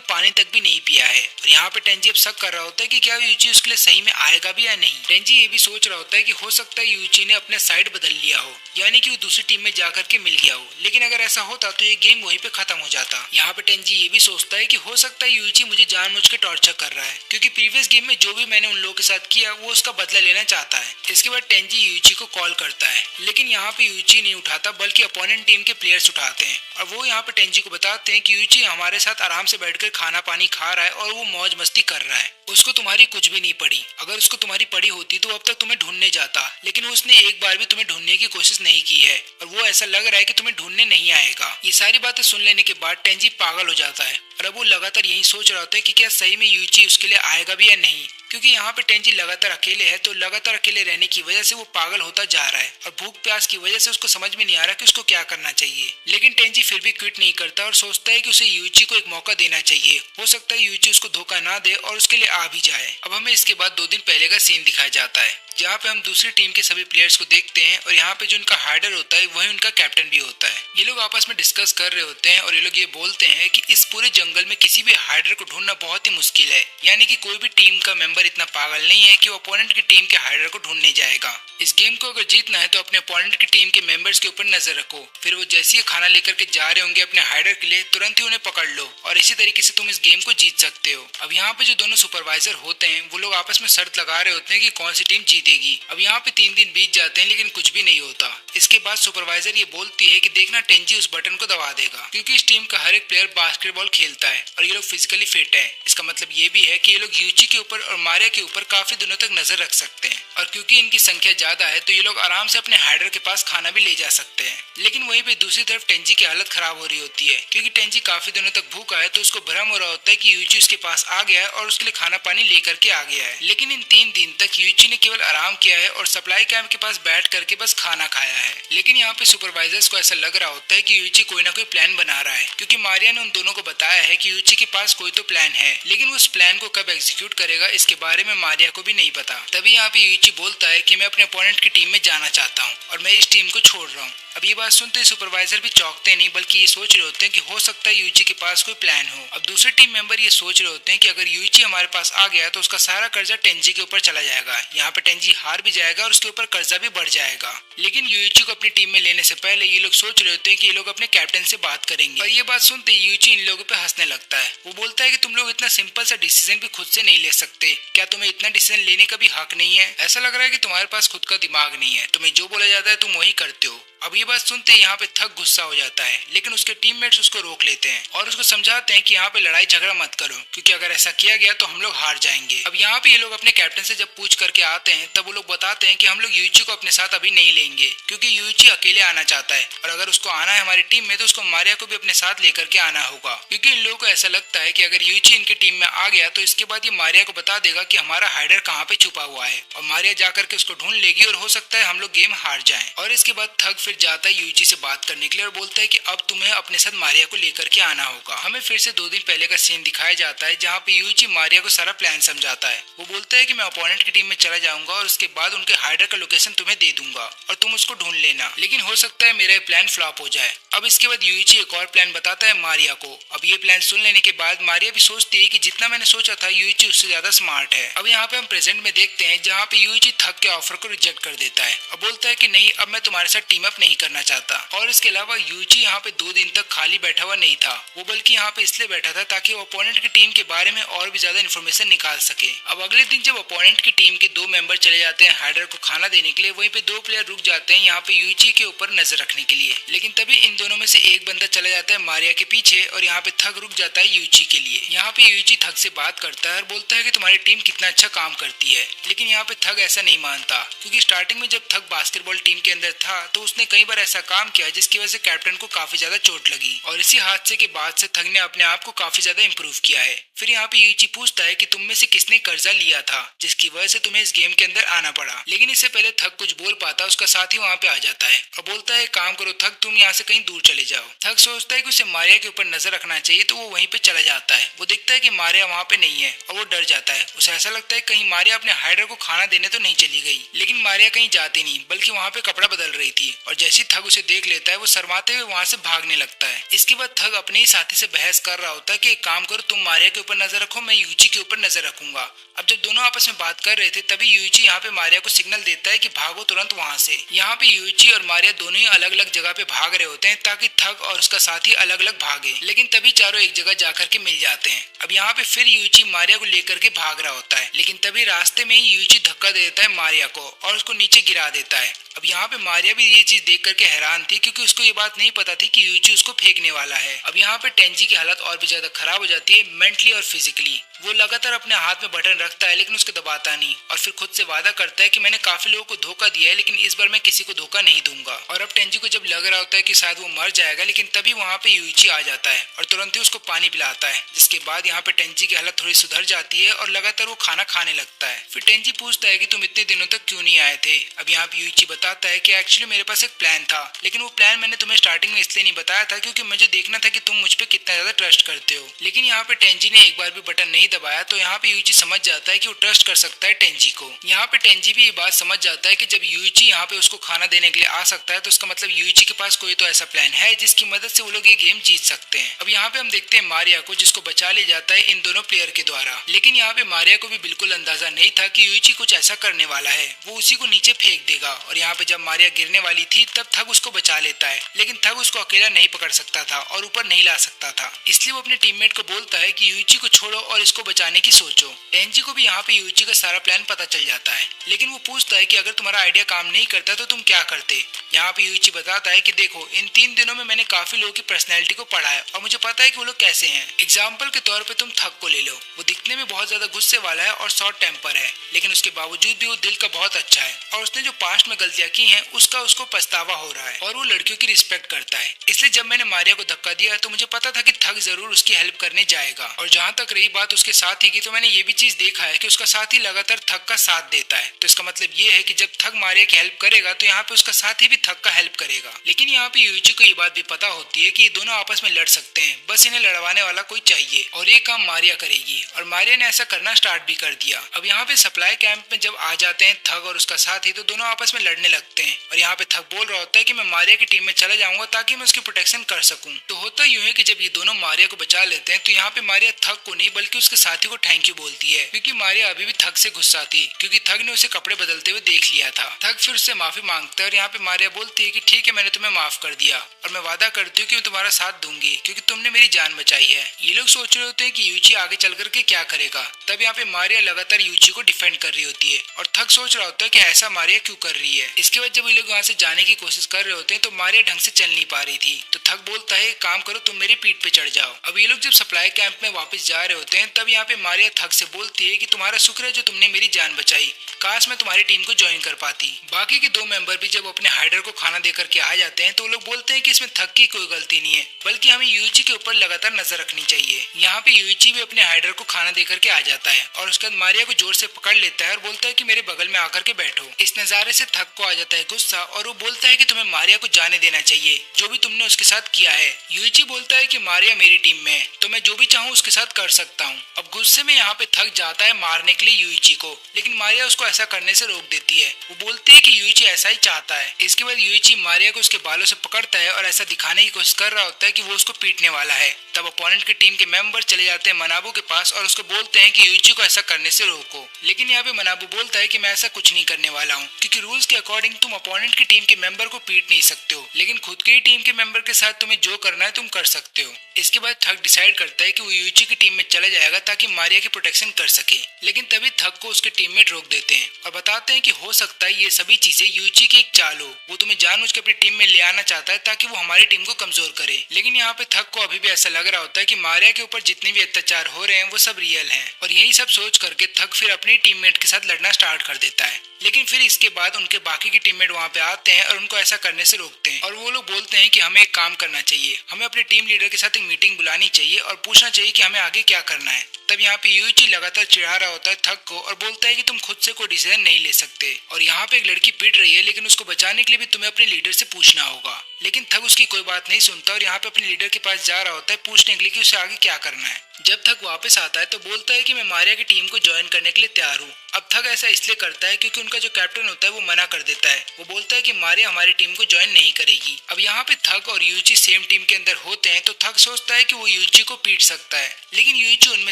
पानी तक भी नहीं पिया है और यहाँ पे टेंजी अब शक कर रहा होता है कि क्या यूइची उसके लिए सही में आएगा भी या नहीं। टेंजी ये भी सोच रहा होता है कि हो सकता है यूइची ने अपने साइड बदल लिया हो, यानी कि वो दूसरी टीम में जाकर के मिल गया हो, लेकिन अगर ऐसा होता तो ये गेम वहीं पे खत्म हो जाता। यहाँ पे टेंजी ये भी सोचता है कि हो सकता है यूइची मुझे जानबूझ के टॉर्चर कर रहा है क्योंकि प्रीवियस गेम में जो भी मैंने उन लोगों के साथ किया वो उसका बदला लेना चाहता है। इसके बाद टेंजी यूइची को कॉल करता है लेकिन यहाँ पे यूइची नहीं उठाता बल्कि अपोनेंट टीम के प्लेयर्स उठाते हैं और वो यहाँ पे टेंजी को बताते हैं कि यूइची हमारे साथ आराम से बैठकर खाना पानी खा रहा है और वो मौज मस्ती कर रहा है, उसको तुम्हारी कुछ भी नहीं पड़ी, अगर उसको तुम्हारी पड़ी होती तो अब तक तुम्हें ढूंढने जाता, लेकिन उसने एक बार भी तुम्हें ढूंढने की कोशिश नहीं की है और वो ऐसा लग रहा है कि तुम्हें ढूंढने नहीं आएगा। ये सारी बातें सुन लेने के बाद टेंजी पागल हो जाता है और अब वो लगातार यही सोच रहा होता है कि क्या सही में यूइची उसके लिए आएगा भी या नहीं, क्योंकि यहाँ पे टेंजी लगातार अकेले है तो लगातार अकेले रहने की वजह से वो पागल होता जा रहा है और भूख प्यास की वजह से उसको समझ में नहीं आ रहा कि उसको क्या करना चाहिए। लेकिन टेंजी फिर भी क्विट नहीं करता और सोचता है कि उसे यूइची को एक मौका देना चाहिए, हो सकता है यूइची उसको धोखा ना दे और उसके लिए आ भी जाए। अब हमें इसके बाद 2 दिन पहले का सीन दिखाया जाता है जहाँ पे हम दूसरी टीम के सभी प्लेयर्स को देखते हैं और यहाँ पे जो उनका हाइडर होता है वही उनका कैप्टन भी होता है। ये लोग आपस में डिस्कस कर रहे होते हैं और ये लोग ये बोलते हैं कि इस पूरे जंगल में किसी भी हाइडर को ढूंढना बहुत ही मुश्किल है, यानी कि कोई भी टीम का मेंबर इतना पागल नहीं है कि वो अपोनेंट की टीम के हाइडर को ढूंढने जाएगा। इस गेम को अगर जीतना है तो अपने अपोनेंट की टीम के मेंबर्स के ऊपर नजर रखो, फिर वो जैसे ही खाना लेकर के जा रहे होंगे अपने हाइडर के लिए तुरंत ही उन्हें पकड़ लो और इसी तरीके से तुम इस गेम को जीत सकते हो। अब यहाँ पे जो दोनों सुपरवाइजर होते हैं वो लोग आपस में शर्त लगा रहे होते हैं कि कौन सी टीम जीतेगी। अब यहाँ पे 3 दिन बीत जाते हैं लेकिन कुछ भी नहीं होता। इसके बाद सुपरवाइजर ये बोलती है कि देखना टेंजी उस बटन को दबा देगा, क्योंकि इस टीम का हर एक प्लेयर बास्केटबॉल खेलता है और ये लोग फिजिकली फिट है। इसका मतलब ये भी है कि ये लोग यूची के ऊपर और मारिया के ऊपर काफी दिनों तक नजर रख सकते हैं और क्योंकि इनकी संख्या ज्यादा है तो ये लोग आराम से अपने हाइडर के पास खाना भी ले जा सकते हैं। लेकिन वहीं पे दूसरी तरफ टेंजी की हालत खराब हो रही होती है क्योंकि टेंजी काफी दिनों तक भूखा है तो उसको भ्रम हो रहा होता है कि यूची उसके पास आ गया है और उसके लिए खाना पानी लेकर के आ गया है। लेकिन इन 3 दिन तक यूची ने केवल आराम किया है और सप्लाई कैंप के पास बैठ करके बस खाना खाया है। लेकिन यहाँ पे सुपरवाइजर्स को ऐसा लग रहा होता है कि यूची कोई ना कोई प्लान बना रहा है, क्योंकि मारिया ने उन दोनों को बताया है कि यूची के पास कोई तो प्लान है, लेकिन वो उस प्लान को कब एग्जीक्यूट करेगा इसके बारे में मारिया को भी नहीं पता। तभी यहाँ पे यूची बोलता है कि मैं अपने अपोनेंट की टीम में जाना चाहता हूँ और मैं इस टीम को छोड़ रहा हूँ। अब ये बात सुनते सुपरवाइजर भी चौंकते नहीं बल्कि ये सोच रहे होते हैं कि हो सकता है यूची के पास कोई प्लान हो। अब दूसरे टीम मेंबर ये सोच रहे होते हैं कि अगर यूची हमारे पास आ गया तो उसका सारा कर्जा टेंजी के ऊपर चला जाएगा, यहाँ पे टेंजी हार भी जाएगा और उसके ऊपर कर्जा भी बढ़ जाएगा। लेकिन यूची को अपनी टीम में लेने से पहले ये लोग सोच रहे होते हैं कि ये लोग अपने कैप्टन से बात करेंगे और ये बात सुनते यूची इन लोगों पे हंसने लगता है। वो बोलता है कि तुम लोग इतना सिंपल सा डिसीजन भी खुद से नहीं ले सकते, क्या तुम्हें इतना डिसीजन लेने का भी हक नहीं है? ऐसा लग रहा है कि तुम्हारे पास खुद का दिमाग नहीं है, तुम्हें जो बोला जाता है तुम वही करते हो। अब ये बात सुनते यहाँ पे थक गुस्सा हो जाता है, लेकिन उसके टीममेट्स उसको रोक लेते हैं और उसको समझाते हैं कि यहाँ पे लड़ाई झगड़ा मत करो, क्योंकि अगर ऐसा किया गया तो हम लोग हार जाएंगे। अब यहाँ पे ये लोग अपने कैप्टन से जब पूछ करके आते हैं तब वो लोग बताते हैं कि हम लोग यूची को अपने साथ अभी नहीं लेंगे, क्योंकि यूची अकेले आना चाहता है और अगर उसको आना है हमारी टीम में तो उसको मारिया को भी अपने साथ लेकर के आना होगा, क्योंकि इन लोगों को ऐसा लगता है कि अगर यूची इनकी टीम में आ गया तो इसके बाद ये मारिया को बता देगा कि हमारा हाइडर कहाँ पे छुपा हुआ है और मारिया जाकर के उसको ढूंढ लेगी और हो सकता है हम लोग गेम हार जाएं। और इसके बाद थक फिर जाता है यूची से बात करने के लिए और बोलता है कि अब तुम्हें अपने साथ मारिया को लेकर के आना होगा। हमें फिर से 2 दिन पहले का सीन दिखाया जाता है जहाँ पे यूची मारिया को सारा प्लान समझाता है। वो बोलता है कि मैं अपोनेंट की टीम में चला जाऊंगा और उसके बाद उनके हाइडर का लोकेशन तुम्हें दे दूंगा और तुम उसको ढूंढ लेना। लेकिन हो सकता है मेरा प्लान फ्लॉप हो जाए। अब इसके बाद यूइची एक और प्लान बताता है मारिया को। अब ये प्लान सुन लेने के बाद मारिया भी सोचती है कि जितना मैंने सोचा था यूइची उससे ज्यादा स्मार्ट है। अब यहाँ पे हम प्रेजेंट में देखते हैं जहाँ पे यूइची थक के ऑफर को रिजेक्ट कर देता है और बोलता है कि नहीं, अब मैं तुम्हारे साथ टीम अप नहीं करना चाहता। और इसके अलावा यूइची यहाँ पे 2 दिन तक खाली बैठा हुआ नहीं था, वो बल्कि यहाँ पे इसलिए बैठा था ताकि वो अपोनेंट की टीम के बारे में और भी ज्यादा इन्फॉर्मेशन निकाल सके। अब अगले दिन जब अपोनेंट की टीम के 2 मेंबर चले जाते हैं हाइडर को खाना देने के लिए, वहीं पे 2 प्लेयर रुक जाते हैं यहाँ पे यूइची के ऊपर नजर रखने के लिए। लेकिन तभी इन दोनों में से एक बंदा चला जाता है मारिया के पीछे और यहाँ पे थक रुक जाता है यूइची के लिए। यहाँ पे यूइची थक से बात करता है और बोलता है कि तुम्हारी टीम कितना अच्छा काम करती है। लेकिन यहाँ पे थक ऐसा नहीं मानता, क्योंकि स्टार्टिंग में जब थक बास्केटबॉल टीम के अंदर था तो उसने कई बार ऐसा काम किया जिसकी वजह से कैप्टन को काफी ज्यादा चोट लगी और इसी हादसे के बाद से थक ने अपने आप को काफी ज्यादा इम्प्रूव किया है। फिर यहाँ पे यूइची पूछता है कि तुम में से किसने कर्जा लिया था जिसकी वजह से तुम्हें इस गेम के अंदर आना पड़ा। लेकिन इससे पहले थक कुछ बोल पाता उसका साथी वहाँ पे आ जाता है और बोलता है काम करो थक, तुम यहाँ से कहीं दूर चले जाओ। थक सोचता है कि उसे मारिया के ऊपर नजर रखना चाहिए तो वो वहीं पे चला जाता है। वो देखता है कि मारिया वहाँ पे नहीं है और वो डर जाता है। उसे ऐसा लगता है कहीं मारिया अपने हाइडर को खाना देने तो नहीं चली गई। लेकिन मारिया कहीं जाती नहीं बल्कि वहाँ पे कपड़ा बदल रही थी और जैसे थक उसे देख लेता है वो शर्माते हुए वहाँ से भागने लगता है। इसके बाद थक अपने ही साथी से बहस कर रहा होता है कि एक काम करो, तुम मारिया के ऊपर नजर रखो, मैं यूइची के ऊपर नजर रखूंगा। अब जब दोनों आपस में बात कर रहे थे तभी यूइची यहाँ पे मारिया को सिग्नल देता है कि भागो तुरंत वहाँ से। यहाँ पे यूइची और मारिया दोनों ही अलग अलग जगह पे भाग रहे होते हैं ताकि थक और उसका साथी अलग अलग भागे। लेकिन तभी चारों एक जगह जाकर के मिल जाते हैं। अब यहाँ पे फिर यूइची मारिया को लेकर के भाग रहा होता है, लेकिन तभी रास्ते में ही यूइची धक्का दे देता है मारिया को और उसको नीचे गिरा देता है। अब यहाँ पे मारिया भी ये चीज देख करके हैरान थी क्योंकि उसको ये बात नहीं पता थी कि यूइची उसको फेंकने वाला है। अब यहाँ पे टेंजी की हालत और भी ज्यादा खराब हो जाती है मेंटली और फिजिकली। वो लगातार अपने हाथ में बटन रखता है लेकिन उसको दबाता नहीं और फिर खुद से वादा करता है कि मैंने काफी लोगों को धोखा दिया है लेकिन इस बार मैं किसी को धोखा नहीं दूंगा। और अब टेंजी को जब लग रहा होता है कि शायद वो मर जाएगा, लेकिन तभी वहाँ पे यूइची आ जाता है और तुरंत ही उसको पानी पिलाता है, जिसके बाद यहाँ पे टेंजी की हालत थोड़ी सुधर जाती है और लगातार वो खाना खाने लगता है। फिर टेंजी पूछता है कि तुम इतने दिनों तक क्यों नहीं आए थे। अब यहाँ पे यूइची बताता है कि एक्चुअली मेरे पास एक प्लान था, लेकिन वो प्लान मैंने तुम्हें स्टार्टिंग में इसलिए नहीं बताया था क्योंकि मुझे देखना था कि तुम मुझ पे कितना ज्यादा ट्रस्ट करते हो। लेकिन यहाँ पे टेंजी ने एक बार भी बटन नहीं दबाया तो यहाँ पे यूइची समझ जाता है कि वो ट्रस्ट कर सकता है टेंजी को। यहाँ पे टेंजी भी ये बात समझ जाता है कि जब यूइची यहाँ पे उसको खाना देने के लिए आ सकता है तो उसका मतलब यूइची के पास कोई तो ऐसा प्लान है जिसकी मदद से वो लोग ये गेम जीत सकते हैं। अब यहाँ पे हम देखते हैं मारिया को, जिसको बचा ले जाता है इन दोनों प्लेयर के द्वारा। लेकिन यहाँ पे मारिया को भी बिल्कुल अंदाजा नहीं था कि यूइची कुछ ऐसा करने वाला है, वो उसी को नीचे फेंक देगा। और यहाँ पे जब मारिया गिरने वाली थी तब थग उसको बचा लेता है, लेकिन थग उसको अकेला नहीं पकड़ सकता था और ऊपर नहीं ला सकता था। इसलिए वो अपने टीममेट को बोलता है कि यूइची को छोड़ो और इसको बचाने की सोचो। टेंजी को भी यहाँ पे यूइची का सारा प्लान पता चल जाता है, लेकिन वो पूछता है कि अगर तुम्हारा आइडिया काम नहीं करता तो तुम क्या करते। यहाँ पे यूइची बताता है कि देखो, इन 3 दिनों में मैंने काफी लोगों की पर्सनैलिटी को पढ़ा है और मुझे पता है कि वो लोग कैसे हैं। एग्जाम्पल के तौर पे तुम थग को ले लो, वो दिखने में बहुत ज्यादा गुस्से वाला है और शॉर्ट टेम्पर है, लेकिन उसके बावजूद भी वो दिल का बहुत अच्छा है और उसने जो पास्ट में गलतियां की हैं उसका उसको पछतावा हो रहा है और वो लड़कियों की रिस्पेक्ट करता है। इसलिए जब मैंने मारिया को धक्का दिया तो मुझे पता था कि थग जरूर उसकी हेल्प करने जाएगा। और जहाँ तक रही बात उसके साथी की, तो मैंने ये भी चीज देखा है कि उसका साथी लगातार थग का साथ देता है। तो इसका मतलब ये है कि जब थग मारिया की हेल्प करेगा तो यहाँ पे उसका साथी भी थग का हेल्प करेगा। लेकिन यहाँ पे यूइची को ये बात भी पता होती है कि ये दोनों आपस में लड़ सकते हैं, बस इन्हें लड़वाने वाला कोई चाहिए और ये काम मारिया करेगी। और मारिया ने ऐसा करना स्टार्ट भी कर दिया। अब यहाँ पे सप्लाई कैंप में जब आ जाते हैं थग और उसका साथी, तो दोनों आपस में लड़ने लगते हैं और यहाँ पे थग बोल रहा होता है कि मैं मारिया की टीम में चला जाऊंगा ताकि मैं उसकी प्रोटेक्शन कर सकूं। तो होता यूं है कि जब ये दोनों मारिया को बचा लेते हैं तो यहाँ पे मारिया थग को नहीं बल्कि उसके साथी को थैंक यू बोलती है, क्योंकि मारिया अभी भी थग से गुस्सा थी क्योंकि थग ने उसे कपड़े बदलते हुए देख लिया था। थग फिर उससे माफी मांगता है और यहाँ पे मारिया बोलती है कि ठीक है, मैंने तुम्हें माफ कर दिया और मैं वादा करती हूँ कि मैं तुम्हारा साथ दूंगी क्योंकि तुमने मेरी जान बचाई है। ये लोग सोच रहे होते हैं कि यूइची आगे चल करके क्या करेगा, तब यहाँ पे मारिया लगातार यूइची को डिफेंड कर रही होती है और थग सोच रहा होता है कि ऐसा मारिया क्यों कर रही है। इसके बाद जब ये लोग वहाँ से जाने की कोशिश कर रहे होते हैं तो मारिया ढंग से चल नहीं पा रही थी, तो थग बोलता है काम करो, तुम मेरी पीठ पे चढ़ जाओ। अब ये लोग जब सप्लाई कैंप में वापस जा रहे होते हैं तब यहाँ पे मारिया थग से बोलती है कि तुम्हारा शुक्र है जो तुमने मेरी जान बचाई, काश मैं तुम्हारी टीम को ज्वाइन कर पाती। बाकी के 2 मेंबर भी जब अपने हाइडर को खाना देकर के आ जाते हैं तो वो लोग बोलते हैं कि इसमें थग की कोई गलती नहीं है, बल्कि हमें यूइची के ऊपर लगातार नजर रखनी चाहिए। यहाँ पे यूइची भी अपने हाइडर को खाना देकर के आ जाता है और उसके बाद मारिया को जोर से पकड़ लेता है और बोलता है कि मेरे बगल में आकर के बैठो। इस नजारे से थग को आ जाता है गुस्सा और वो बोलता है कि तुम्हें मारिया को जाने देना चाहिए, जो भी तुमने उसके साथ किया है। यूइची बोलता है कि मारिया मेरी टीम में है तो मैं जो भी चाहूँ उसके साथ कर सकता हूँ। अब गुस्से में यहाँ पे थग जाता है मारने के लिए यूइची को, लेकिन मारिया उसको ऐसा करने से रोक देती है। वो बोलती है कि यूइची ऐसा ही चाहता है। इसके बाद यूइची मारिया को उसके बालों से पकड़ता है और ऐसा दिखाने की कोशिश कर रहा होता है कि वो उसको पीटने वाला है। तब अपोनेंट की टीम के मेंबर चले जाते हैं मनाबू के पास और उसको बोलते हैं कि यूइची को ऐसा करने से रोको। लेकिन यहाँ पे मनाबू बोलता है कि मैं ऐसा कुछ नहीं करने वाला हूँ, क्योंकि रूल्स के अकॉर्डिंग तुम अपोनेंट की टीम के मेंबर को पीट नहीं सकते हो, लेकिन खुद के ही टीम के मेंबर के साथ तुम्हें जो करना है तुम कर सकते हो। इसके बाद थक डिसाइड करता है कि वो यूइची की टीम में चला जाएगा ताकि मारिया की प्रोटेक्शन कर सके। लेकिन तभी थक को उसके टीममेट रोक देते हैं और बताते हैं कि हो सकता है ये सभी चीजें यूइची की एक चाल हो। वो तुम्हें जानबूझ के अपनी टीम में ले आना चाहता है ताकि वो हमारी टीम को कमजोर करे। लेकिन यहाँ पे थक को अभी भी ऐसा लग रहा होता है कि मारिया के ऊपर जितने भी अत्याचार हो रहे हैं वो सब रियल हैं। और यही सब सोच करके थक फिर अपने टीममेट के साथ लड़ना स्टार्ट कर देता है। लेकिन फिर इसके बाद उनके बाकी के टीममेट वहाँ पे आते हैं और उनको ऐसा करने से रोकते हैं। और वो लोग बोलते हैं कि हमें एक काम करना चाहिए, हमें अपने टीम लीडर के साथ एक मीटिंग बुलानी चाहिए और पूछना चाहिए कि हमें आगे क्या करना है। तब यहाँ पे यूइची लगातार चिढ़ा रहा होता है थक को और बोलता है कि तुम खुद से कोई डिसीजन नहीं ले सकते और यहाँ पे एक लड़की पिट रही है, लेकिन उसको बचाने के लिए भी तुम्हें अपने लीडर से पूछना होगा। लेकिन थक उसकी कोई बात नहीं सुनता और यहाँ पे अपने लीडर के पास जा रहा होता है पूछने के लिए कि उसे आगे क्या करना है। जब थक वापस आता है तो बोलता है कि मैं मारिया की टीम को ज्वाइन करने के लिए तैयार हूँ। अब थक ऐसा इसलिए करता है क्योंकि उनका जो कैप्टन होता है वो मना कर देता है। वो बोलता है कि मारिया हमारी टीम को ज्वाइन नहीं करेगी। अब यहाँ पे थक और यूइची सेम टीम के अंदर होते हैं तो थक सोचता है कि वो यूइची को पीट सकता है, लेकिन यूइची उनमें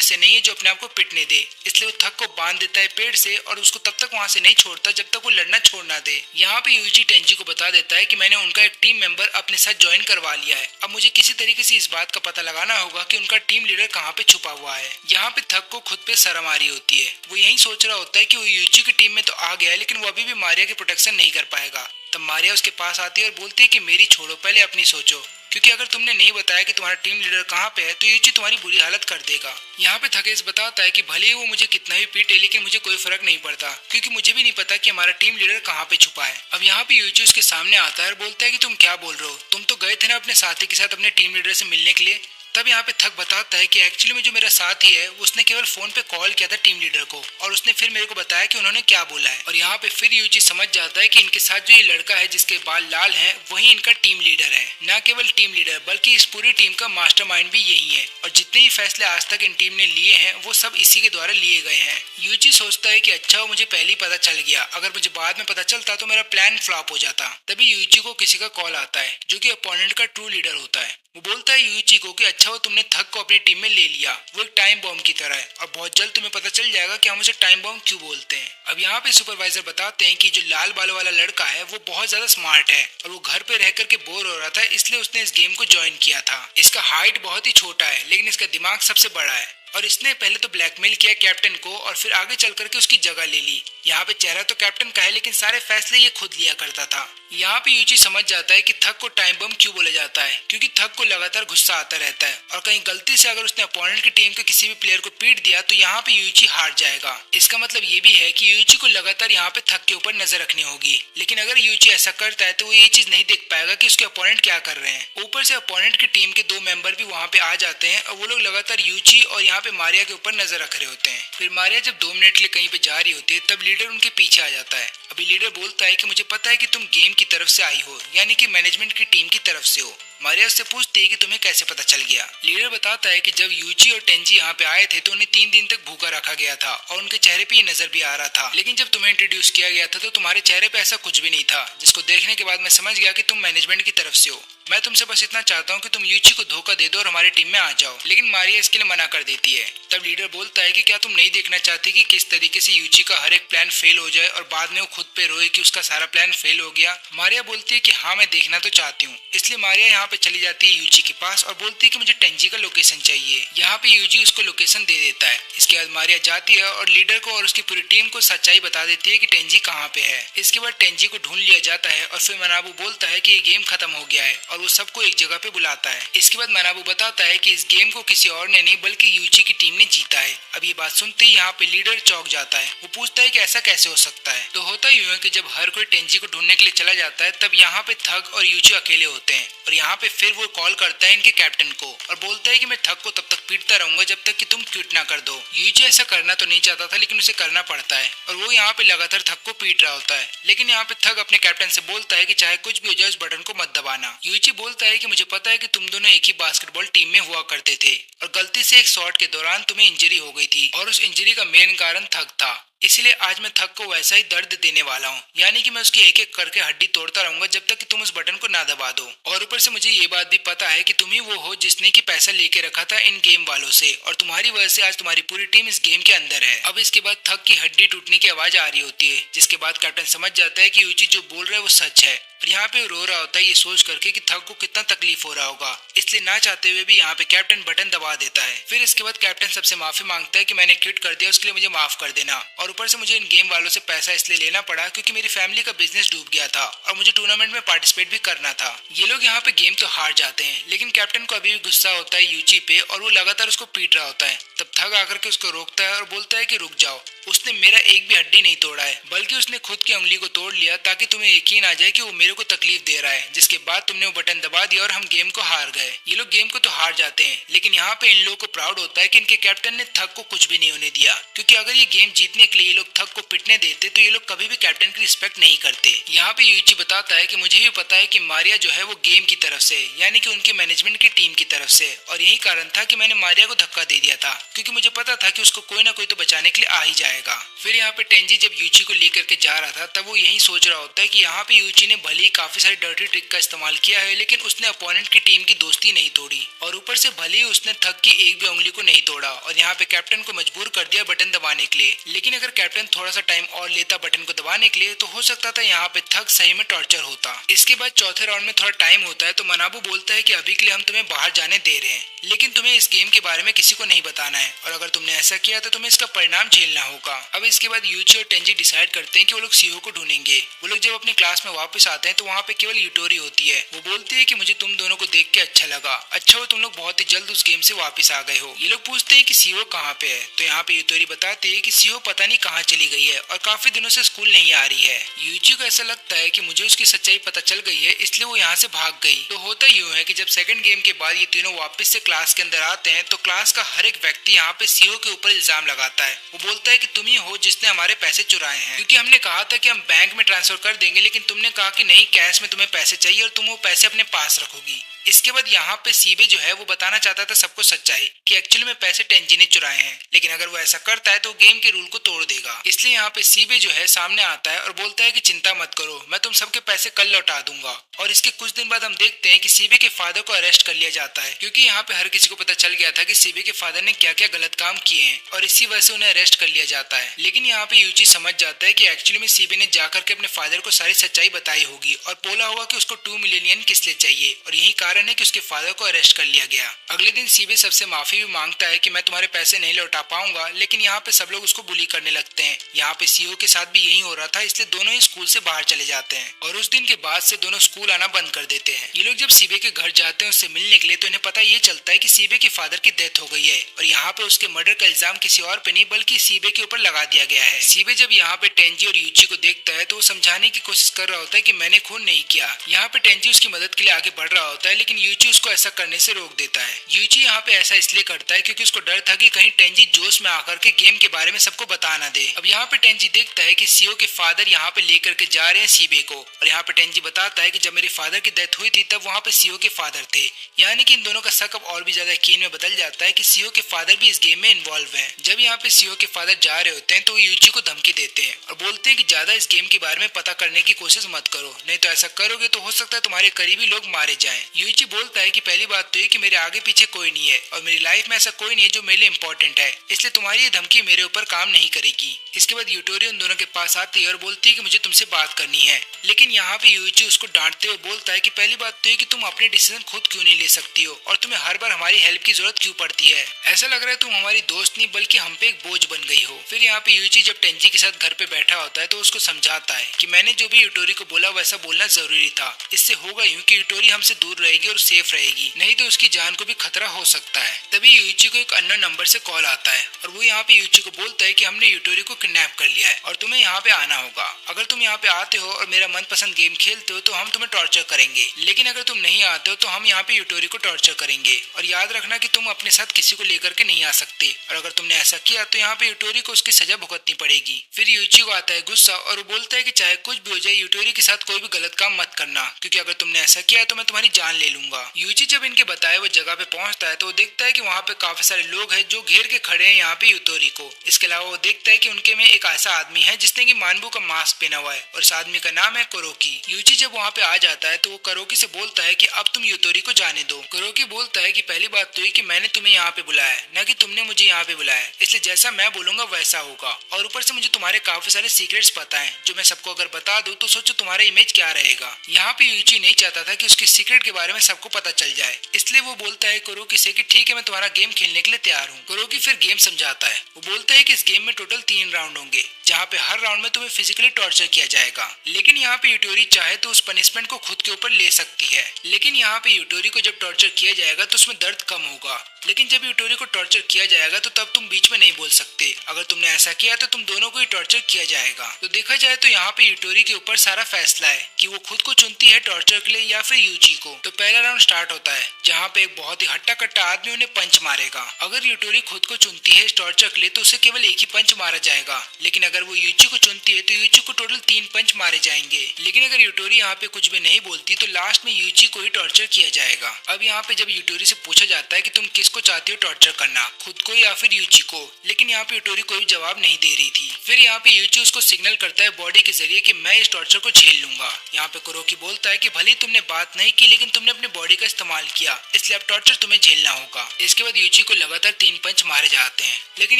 से नहीं है जो अपने आप को पिटने दे। इसलिए वो थक को बांध देता है पेड़ से और उसको तब तक वहाँ से नहीं छोड़ता जब तक वो लड़ना छोड़ ना दे। यहाँ पे यूइची टेंजी को बता देता है कि मैंने उनका एक टीम मेंबर अपने साथ ज्वाइन करवा लिया है। अब मुझे किसी तरीके से इस बात का पता लगाना होगा कि उनका टीम लीडर कहाँ पे छुपा हुआ है। यहाँ पे थक को खुद पे शर्म आ रही होती है। वो यही सोच रहा होता है कि वो यूइची की टीम में तो आ गया है, लेकिन वो अभी भी मारिया की प्रोटेक्शन नहीं कर पाएगा। तब मारिया उसके पास आती है और बोलती है कि मेरी छोड़ो, पहले अपनी सोचो, क्योंकि अगर तुमने नहीं बताया कि तुम्हारा टीम लीडर कहाँ पे है तो यूइची तुम्हारी बुरी हालत कर देगा। यहाँ पे थकेस बताता है कि भले ही वो मुझे कितना भी पीटे लेकिन मुझे कोई फर्क नहीं पड़ता, क्योंकि मुझे भी नहीं पता कि हमारा टीम लीडर कहाँ पे छुपा है। अब यहाँ पे यूइची उसके सामने आता है और बोलता है कि तुम क्या बोल रहे हो, तुम तो गए थे ना अपने साथी के साथ अपने टीम लीडर से मिलने के लिए। तब यहाँ पे थक बताता है कि एक्चुअली में जो मेरा साथी है उसने केवल फोन पे कॉल किया था टीम लीडर को और उसने फिर मेरे को बताया कि उन्होंने क्या बोला है। और यहाँ पे फिर यूइची समझ जाता है कि इनके साथ जो ये लड़का है जिसके बाल लाल हैं वही इनका टीम लीडर है। न केवल टीम लीडर बल्कि इस पूरी टीम का मास्टरमाइंड भी यही है और जितने ही फैसले आज तक इन टीम ने लिए हैं वो सब इसी के द्वारा लिए गए हैं। यूइची सोचता है कि अच्छा वो मुझे पहले ही पता चल गया, अगर मुझे बाद में पता चलता तो मेरा प्लान फ्लॉप हो जाता। तभी यूइची को किसी का कॉल आता है जो कि अपोनेंट का ट्रू लीडर होता है। वो बोलता है यूइची को कि अच्छा वो तुमने थक को अपनी टीम में ले लिया, वो एक टाइम बॉम्ब की तरह है और बहुत जल्द तुम्हें पता चल जाएगा कि हम उसे टाइम बॉम्ब क्यों बोलते हैं। अब यहाँ पे सुपरवाइजर बताते हैं कि जो लाल बालों वाला लड़का है वो बहुत ज्यादा स्मार्ट है और वो घर पे रह करके बोर हो रहा था, इसलिए उसने इस गेम को ज्वाइन किया था। इसका हाइट बहुत ही छोटा है लेकिन इसका दिमाग सबसे बड़ा है और इसने पहले तो ब्लैकमेल किया कैप्टन को और फिर आगे चल करके उसकी जगह ले ली। यहाँ पे चेहरा तो कैप्टन का है लेकिन सारे फैसले ये खुद लिया करता था। यहाँ पे यूइची समझ जाता है कि थक को टाइम बम क्यों बोला जाता है, क्योंकि थक को लगातार गुस्सा आता रहता है और कहीं गलती से अगर उसने अपोनेंट की टीम के किसी भी प्लेयर को पीट दिया तो यहाँ पे यूइची हार जाएगा। इसका मतलब ये भी है कि यूइची को लगातार यहाँ पे थक के ऊपर नजर रखनी होगी, लेकिन अगर यूइची ऐसा करता है तो वो ये चीज नहीं देख पाएगा कि उसके अपोनेंट क्या कर रहे हैं। ऊपर से अपोनेंट की टीम के 2 मेंबर भी वहाँ पे आ जाते हैं और वो लोग लगातार यूइची और यहाँ पे मारिया के ऊपर नजर रख रहे होते हैं। फिर मारिया जब 2 मिनट के लिए कहीं पे जा रही होती है तब लीडर उनके पीछे आ जाता है। अभी लीडर बोलता है कि मुझे पता है कि तुम गेम की तरफ से आई हो, यानी कि मैनेजमेंट की टीम की तरफ से हो। मारिया उससे पूछती है कि तुम्हें कैसे पता चल गया। लीडर बताता है कि जब यूइची और टेंजी यहाँ पे आए थे तो उन्हें 3 दिन तक भूखा रखा गया था और उनके चेहरे पे ये नजर भी आ रहा था, लेकिन जब तुम्हें इंट्रोड्यूस किया गया था तो तुम्हारे चेहरे पे ऐसा कुछ भी नहीं था, जिसको देखने के बाद मैं समझ गया कि तुम मैनेजमेंट की तरफ से हो। मैं तुमसे बस इतना चाहता हूँ कि तुम यूइची को धोखा दे दो और हमारी टीम में आ जाओ, लेकिन मारिया इसके लिए मना कर देती है। तब लीडर बोलता है कि क्या तुम नहीं देखना चाहती कि किस तरीके से यूइची का हर एक प्लान फेल हो जाए और बाद में वो खुद पे रोए कि उसका सारा प्लान फेल हो गया। मारिया बोलती है कि हाँ मैं देखना तो चाहती हूँ। इसलिए मारिया यहाँ पे चली जाती है यूइची के पास और बोलती है कि मुझे टेंजी का लोकेशन चाहिए। यहाँ पे यूइची उसको लोकेशन दे देता है। इसके बाद मारिया जाती है और लीडर को और उसकी पूरी टीम को सच्चाई बता देती है कि टेंजी कहाँ पे है। इसके बाद टेंजी को ढूंढ लिया जाता है और फिर मनाबू बोलता है कि ये गेम खत्म हो गया है और वो सबको एक जगह पे बुलाता है। इसके बाद मनाबू बताता है कि इस गेम को किसी और ने नहीं बल्कि यूइची की टीम ने जीता है। अब ये बात सुनते ही यहाँ पे लीडर चौंक जाता है। वो पूछता है कि ऐसा कैसे हो सकता है। तो होता यूं है कि जब हर कोई टेंजी को ढूंढने के लिए चला जाता है तब यहाँ पे थक और यूइची अकेले होते हैं और यहाँ पे फिर वो कॉल करता है इनके कैप्टन को और बोलता है कि मैं थक को तब तक पीटता रहूंगा जब तक कि तुम क्विट ना कर दो। यूइची ऐसा करना तो नहीं चाहता था लेकिन उसे करना पड़ता है और वो यहाँ पे लगातार थक को पीट रहा होता है, लेकिन यहाँ पे थक अपने कैप्टन से बोलता है कि चाहे कुछ भी हो जाए उस बटन को मत दबाना। यूइची बोलता है कि मुझे पता है कि तुम दोनों एक ही बास्केटबॉल टीम में हुआ करते थे और गलती से एक शॉट के दौरान तुम्हें इंजरी हो गई थी और उस इंजरी का मेन कारण थक था। इसलिए आज मैं थक को वैसा ही दर्द देने वाला हूँ, यानी कि मैं उसकी एक एक करके हड्डी तोड़ता रहूंगा जब तक कि तुम उस बटन को ना दबा दो। और ऊपर से मुझे ये बात भी पता है कि तुम ही वो हो जिसने की पैसा लेके रखा था इन गेम वालों से, और तुम्हारी वजह से आज तुम्हारी पूरी टीम इस गेम के अंदर है। अब इसके बाद थक की हड्डी टूटने की आवाज आ रही होती है, जिसके बाद कैप्टन समझ जाता है कि यूची जो बोल रहा है वो सच है। और यहाँ पे रो रहा होता है ये सोच करके कि थक को कितना तकलीफ हो रहा होगा, इसलिए ना चाहते हुए भी यहाँ पे कैप्टन बटन दबा देता है। फिर इसके बाद कैप्टन सबसे माफी मांगता है कि मैंने क्विट कर दिया, उसके लिए मुझे माफ कर देना। और ऊपर से मुझे इन गेम वालों से पैसा इसलिए लेना पड़ा क्योंकि मेरी फैमिली का बिजनेस डूब गया था और मुझे टूर्नामेंट में पार्टिसिपेट भी करना था। ये लोग यहाँ पे गेम तो हार जाते हैं, लेकिन कैप्टन को अभी भी गुस्सा होता है यूची पे और वो लगातार उसको पीट रहा होता है। तब थक आकर के उसको रोकता है और बोलता है कि रुक जाओ, उसने मेरा एक भी हड्डी नहीं तोड़ा है, बल्कि उसने खुद की उंगली को तोड़ लिया ताकि तुम्हें यकीन आ जाए कि वो मेरे को तकलीफ दे रहा है, जिसके बाद तुमने वो बटन दबा दिया और हम गेम को हार गए। ये लोग गेम को तो हार जाते हैं, लेकिन यहाँ पे इन लोगों को प्राउड होता है कि इनके कैप्टन ने थक को कुछ भी नहीं होने दिया, क्योंकि अगर ये गेम जीतने के लिए ये लोग थक को पिटने देते तो ये लोग कभी भी कैप्टन की रिस्पेक्ट नहीं करते। यहाँ पे यूची बताता है कि मुझे भी पता है कि मारिया जो है वो गेम की तरफ से, यानी कि उनके मैनेजमेंट की टीम की तरफ से, और यही कारण था कि मैंने मारिया को धक्का दे दिया था, क्योंकि मुझे पता था कि उसको कोई ना कोई तो बचाने के लिए आ ही जाएगा। फिर यहाँ पे टेंजी जब यूची को लेकर के जा रहा था तब वो यही सोच रहा होता है कि यहाँ पे यूची ने भले ही काफी सारी डर्टी ट्रिक का इस्तेमाल किया है, लेकिन उसने अपोनेंट की टीम की दोस्ती नहीं तोड़ी, और ऊपर से भले ही उसने थक की एक भी उंगली को नहीं तोड़ा, और यहाँ पे कैप्टन को मजबूर कर दिया बटन दबाने के लिए। लेकिन अगर कैप्टन थोड़ा सा टाइम और लेता बटन को दबाने के लिए तो हो सकता था यहाँ पे थक सही में टॉर्चर होता। इसके बाद चौथे राउंड में थोड़ा टाइम होता है तो मनाबू बोलता है कि अभी के लिए हम तुम्हें बाहर जाने दे रहे हैं, लेकिन तुम्हें इस गेम के बारे में किसी को नहीं बताना है, और अगर तुमने ऐसा किया तो तुम्हें इसका परिणाम झेलना होगा। अब इसके बाद यूची और टेंजी डिसाइड करते हैं कि वो लोग सीओ को ढूंढेंगे। वो लोग जब अपने क्लास में वापस आते हैं तो वहाँ पे केवल यूटोरी होती है। वो बोलती है कि मुझे तुम दोनों को देख के अच्छा लगा, अच्छा वो तुम लोग बहुत ही जल्द उस गेम से वापस आ गए हो। ये लोग पूछते हैं कि सीओ कहाँ पे है, तो यहाँ पे यूटोरी बताती है कि सीओ पता नहीं कहाँ चली गई है और काफी दिनों से स्कूल नहीं आ रही है। यूची को ऐसा लगता है कि मुझे उसकी सच्चाई पता चल गई है, इसलिए वो यहाँ से भाग गई। तो होता यूँ है कि जब सेकंड गेम के बाद ये तीनों वापस से क्लास के अंदर आते हैं तो क्लास का हर एक व्यक्ति यहाँ पे सीओ के ऊपर इल्जाम लगाता है। वो बोलता है कि तुम ही हो जिसने हमारे पैसे चुराए हैं, क्योंकि हमने कहा था कि हम बैंक में ट्रांसफर कर देंगे, लेकिन तुमने कहा कि नहीं, कैश में तुम्हें पैसे चाहिए और तुम वो पैसे अपने पास रखोगी। इसके बाद यहाँ पे सीबे जो है वो बताना चाहता था सबको सच्चाई कि एक्चुअली में पैसे टेंजी ने चुराए हैं, लेकिन अगर वो ऐसा करता है तो गेम के रूल को तोड़ देगा। इसलिए यहाँ पे सीबे जो है सामने आता है और बोलता है कि चिंता मत करो, मैं तुम सबके पैसे कल लौटा दूंगा। और इसके कुछ दिन बाद हम देखते हैं कि सीबे के फादर को अरेस्ट कर लिया जाता है, क्योंकि यहाँ पे हर किसी को पता चल गया था कि सीबे के फादर ने क्या क्या गलत काम किए हैं, और इसी वजह से उन्हें अरेस्ट कर लिया जाता है। लेकिन यहाँ पे यूची समझ जाता है कि एक्चुअली में सीबे ने जाकर के अपने फादर को सारी सच्चाई बताई होगी और बोला होगा कि उसको 2 मिलियन येन किस लिए चाहिए, और यही कारण है कि उसके फादर को अरेस्ट कर लिया गया। अगले दिन सीबे सबसे माफी भी मांगता है कि मैं तुम्हारे पैसे नहीं लौटा पाऊंगा, लेकिन यहाँ पे सब लोग उसको बुली करने लगते हैं। यहाँ पे सीओ के साथ भी यही हो रहा था, इसलिए दोनों ही स्कूल से बाहर चले जाते हैं, और उस दिन के बाद से दोनों स्कूल आना बंद कर देते हैं। ये लोग जब सीबे के घर जाते हैं उससे मिलने के लिए तो इन्हें पता ये चलता है कि सीबे के फादर की डेथ हो गई है, और यहाँ पे उसके मर्डर का इल्जाम किसी और पे नहीं बल्कि सीबे के ऊपर लगा दिया गया है। सीबे जब यहाँ पे टेंजी और यूची को देखता है तो वो समझाने की कोशिश कर रहा होता है कि मैंने खून नहीं किया। यहाँ पे टेंजी उसकी मदद के लिए आगे बढ़ रहा होता है, लेकिन यूची उसको ऐसा करने से रोक देता है। यूची यहाँ पे ऐसा इसलिए करता है क्योंकि उसको डर था कि कहीं टेंजी जोश में आकर के गेम के बारे में सबको बता ना दे। अब यहाँ पे टेंजी देखता है कि सीओ के फादर यहाँ पे लेकर के जा रहे हैं सीबे को, और यहाँ पे टेंजी बताता है कि जब मेरे फादर की डेथ हुई थी तब वहाँ पे सीओ के फादर थे, यानी कि इन दोनों का शक अब और भी ज्यादा यकीन में बदल जाता है कि सीओ के फादर भी इस गेम में इन्वॉल्व हैं। जब यहाँ पे सीओ के फादर जा रहे होते हैं तो यूची को धमकी देते हैं और बोलते हैं कि ज्यादा इस गेम के बारे में पता करने की कोशिश मत करो, नहीं तो ऐसा करोगे तो हो सकता है तुम्हारे करीबी लोग मारे जाएं। यूची बोलता है कि पहली बात तो ये कि मेरे आगे पीछे कोई नहीं है और मेरी लाइफ में ऐसा कोई नहीं है जो मेरे लिए इम्पोर्टेंट है, इसलिए तुम्हारी ये धमकी मेरे ऊपर काम नहीं करेगी। इसके बाद यूटोरी उन दोनों के पास आती है और बोलती है कि मुझे तुमसे बात करनी है, लेकिन यहाँ पे यूची उसको डांटते हुए बोलता है कि पहली बात तो ये कि तुम अपने डिसीजन खुद क्यों नहीं ले सकती हो और तुम्हें हर बार हमारी हेल्प की जरूरत क्यों पड़ती है। ऐसा लग रहा है तुम हमारी दोस्त नहीं बल्कि हम पे एक बोझ बन गई हो। फिर यहाँ पे यूची जब टेंजी के साथ घर पे बैठा होता है तो उसको समझाता है कि मैंने जो भी यूटोरी को बोला वैसा बोलना जरूरी था, इससे होगा यूं कि यूटोरी हमसे दूर रहेगी और सेफ रहेगी, नहीं तो उसकी जान को भी खतरा हो सकता है। तभी यूची को एक अननोन नंबर से कॉल आता है और वो यहाँ पे यूची को बोलता है कि हमने यूटोरी को किडनैप कर लिया है और तुम्हें यहाँ पे आना होगा। अगर तुम यहाँ पे आते हो और मेरा मनपसंद गेम खेलते हो तो हम तुम्हें टॉर्चर करेंगे, लेकिन अगर तुम नहीं आते हो तो हम यहाँ पे यूटोरी को टॉर्चर करेंगे, और याद रखना कि तुम अपने साथ किसी को लेकर के नहीं आ सकते, और अगर तुमने ऐसा किया तो यहाँ पे यूटोरी को उसकी सजा भुगतनी पड़ेगी। फिर यूची को आता है गुस्सा और वो बोलता है कि चाहे कुछ भी हो जाए यूटोरी के साथ कोई भी गलत काम मत करना, क्योंकि अगर तुमने ऐसा किया तो मैं तुम्हारी जान ले लूंगा। यूची जब इनके बताए वो जगह पे पहुंचता है तो वो देखता है कि वहाँ पे काफी सारे लोग हैं जो घेर के खड़े हैं यहाँ पे यूतोरी को। इसके अलावा वो देखता है कि उनके में एक ऐसा आदमी है जिसने की मानबू का मास्क पहना हुआ है और इस आदमी का नाम है कुरोकी। यूची जब वहाँ पे आ जाता है तो वो कुरोकी से बोलता है कि अब तुम यूतोरी को जाने दो। कुरोकी बोलता है कि पहली बात तो ये कि मैंने तुम्हें यहाँ पे बुलाया है, न कि तुमने मुझे यहाँ पे बुलाया है, इसलिए जैसा मैं बोलूंगा वैसा होगा। और ऊपर से मुझे तुम्हारे काफी सारे सीक्रेट्स पता है जो मैं सबको अगर बता दूं तो सोचो तुम्हारा इमेज क्या रहेगा। यहाँ पे यूची नहीं चाहता था कि उसके सीक्रेट के बारे में सबको पता चल जाए, इसलिए वो बोलता है कुरोकी से कि ठीक है मैं तुम्हारा गेम खेलने के लिए तैयार हूँ। कुरोकी फिर गेम समझाता है। वो बोलता है कि इस गेम में टोटल 3 राउंड होंगे जहाँ पे हर राउंड में तुम्हें फिजिकली टॉर्चर किया जाएगा, लेकिन यहाँ पे यूटोरी चाहे तो उस पनिशमेंट को खुद के ऊपर ले सकती है। लेकिन यहाँ पे यूटोरी को जब टॉर्चर किया जाएगा तो उसमें दर्द कम होगा, लेकिन जब यूटोरी को टॉर्चर किया जाएगा तो तब तुम बीच में नहीं बोल सकते। अगर तुमने ऐसा किया तो तुम दोनों को ही टॉर्चर किया जाएगा। तो देखा जाए तो यहाँ पे यूटोरी के ऊपर सारा फैसला है कि वो खुद को चुनती है टॉर्चर के लिए या फिर यूची को। तो पहला राउंड स्टार्ट होता है जहाँ पे एक बहुत ही हट्टा कट्टा आदमी उन्हें पंच मारेगा। अगर यूटोरी खुद को चुनती है टॉर्चर के लिए तो उसे केवल एक ही पंच मारा जाएगा, लेकिन अगर वो यूची को चुनती है तो यूची को टोटल 3 पंच मारे जाएंगे। लेकिन अगर यूटोरी यहाँ पे कुछ भी नहीं बोलती तो लास्ट में यूची को ही टॉर्चर किया जाएगा। अब यहाँ पे जब यूटोरी से पूछा जाता है कि तुम किसको चाहती हो टॉर्चर करना, खुद को या फिर यूची को, लेकिन यहाँ पे यूटोरी कोई जवाब नहीं दे रही थी। फिर यहाँ पे यूची उसको सिग्नल करता है बॉडी के जरिए कि मैं इस टॉर्चर को झेल लूंगा। यहाँ पे कुरोकी बोलता है कि भले तुमने बात नहीं की लेकिन तुमने अपनी बॉडी का इस्तेमाल किया, इसलिए अब टॉर्चर तुम्हें झेलना होगा। इसके बाद यूची को लगातार 3 पंच मारे जाते हैं, लेकिन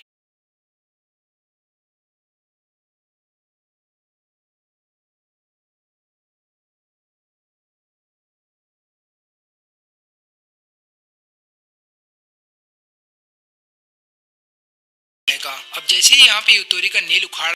अब जैसे ही यहाँ पे यूतोरी का नेल उखाड़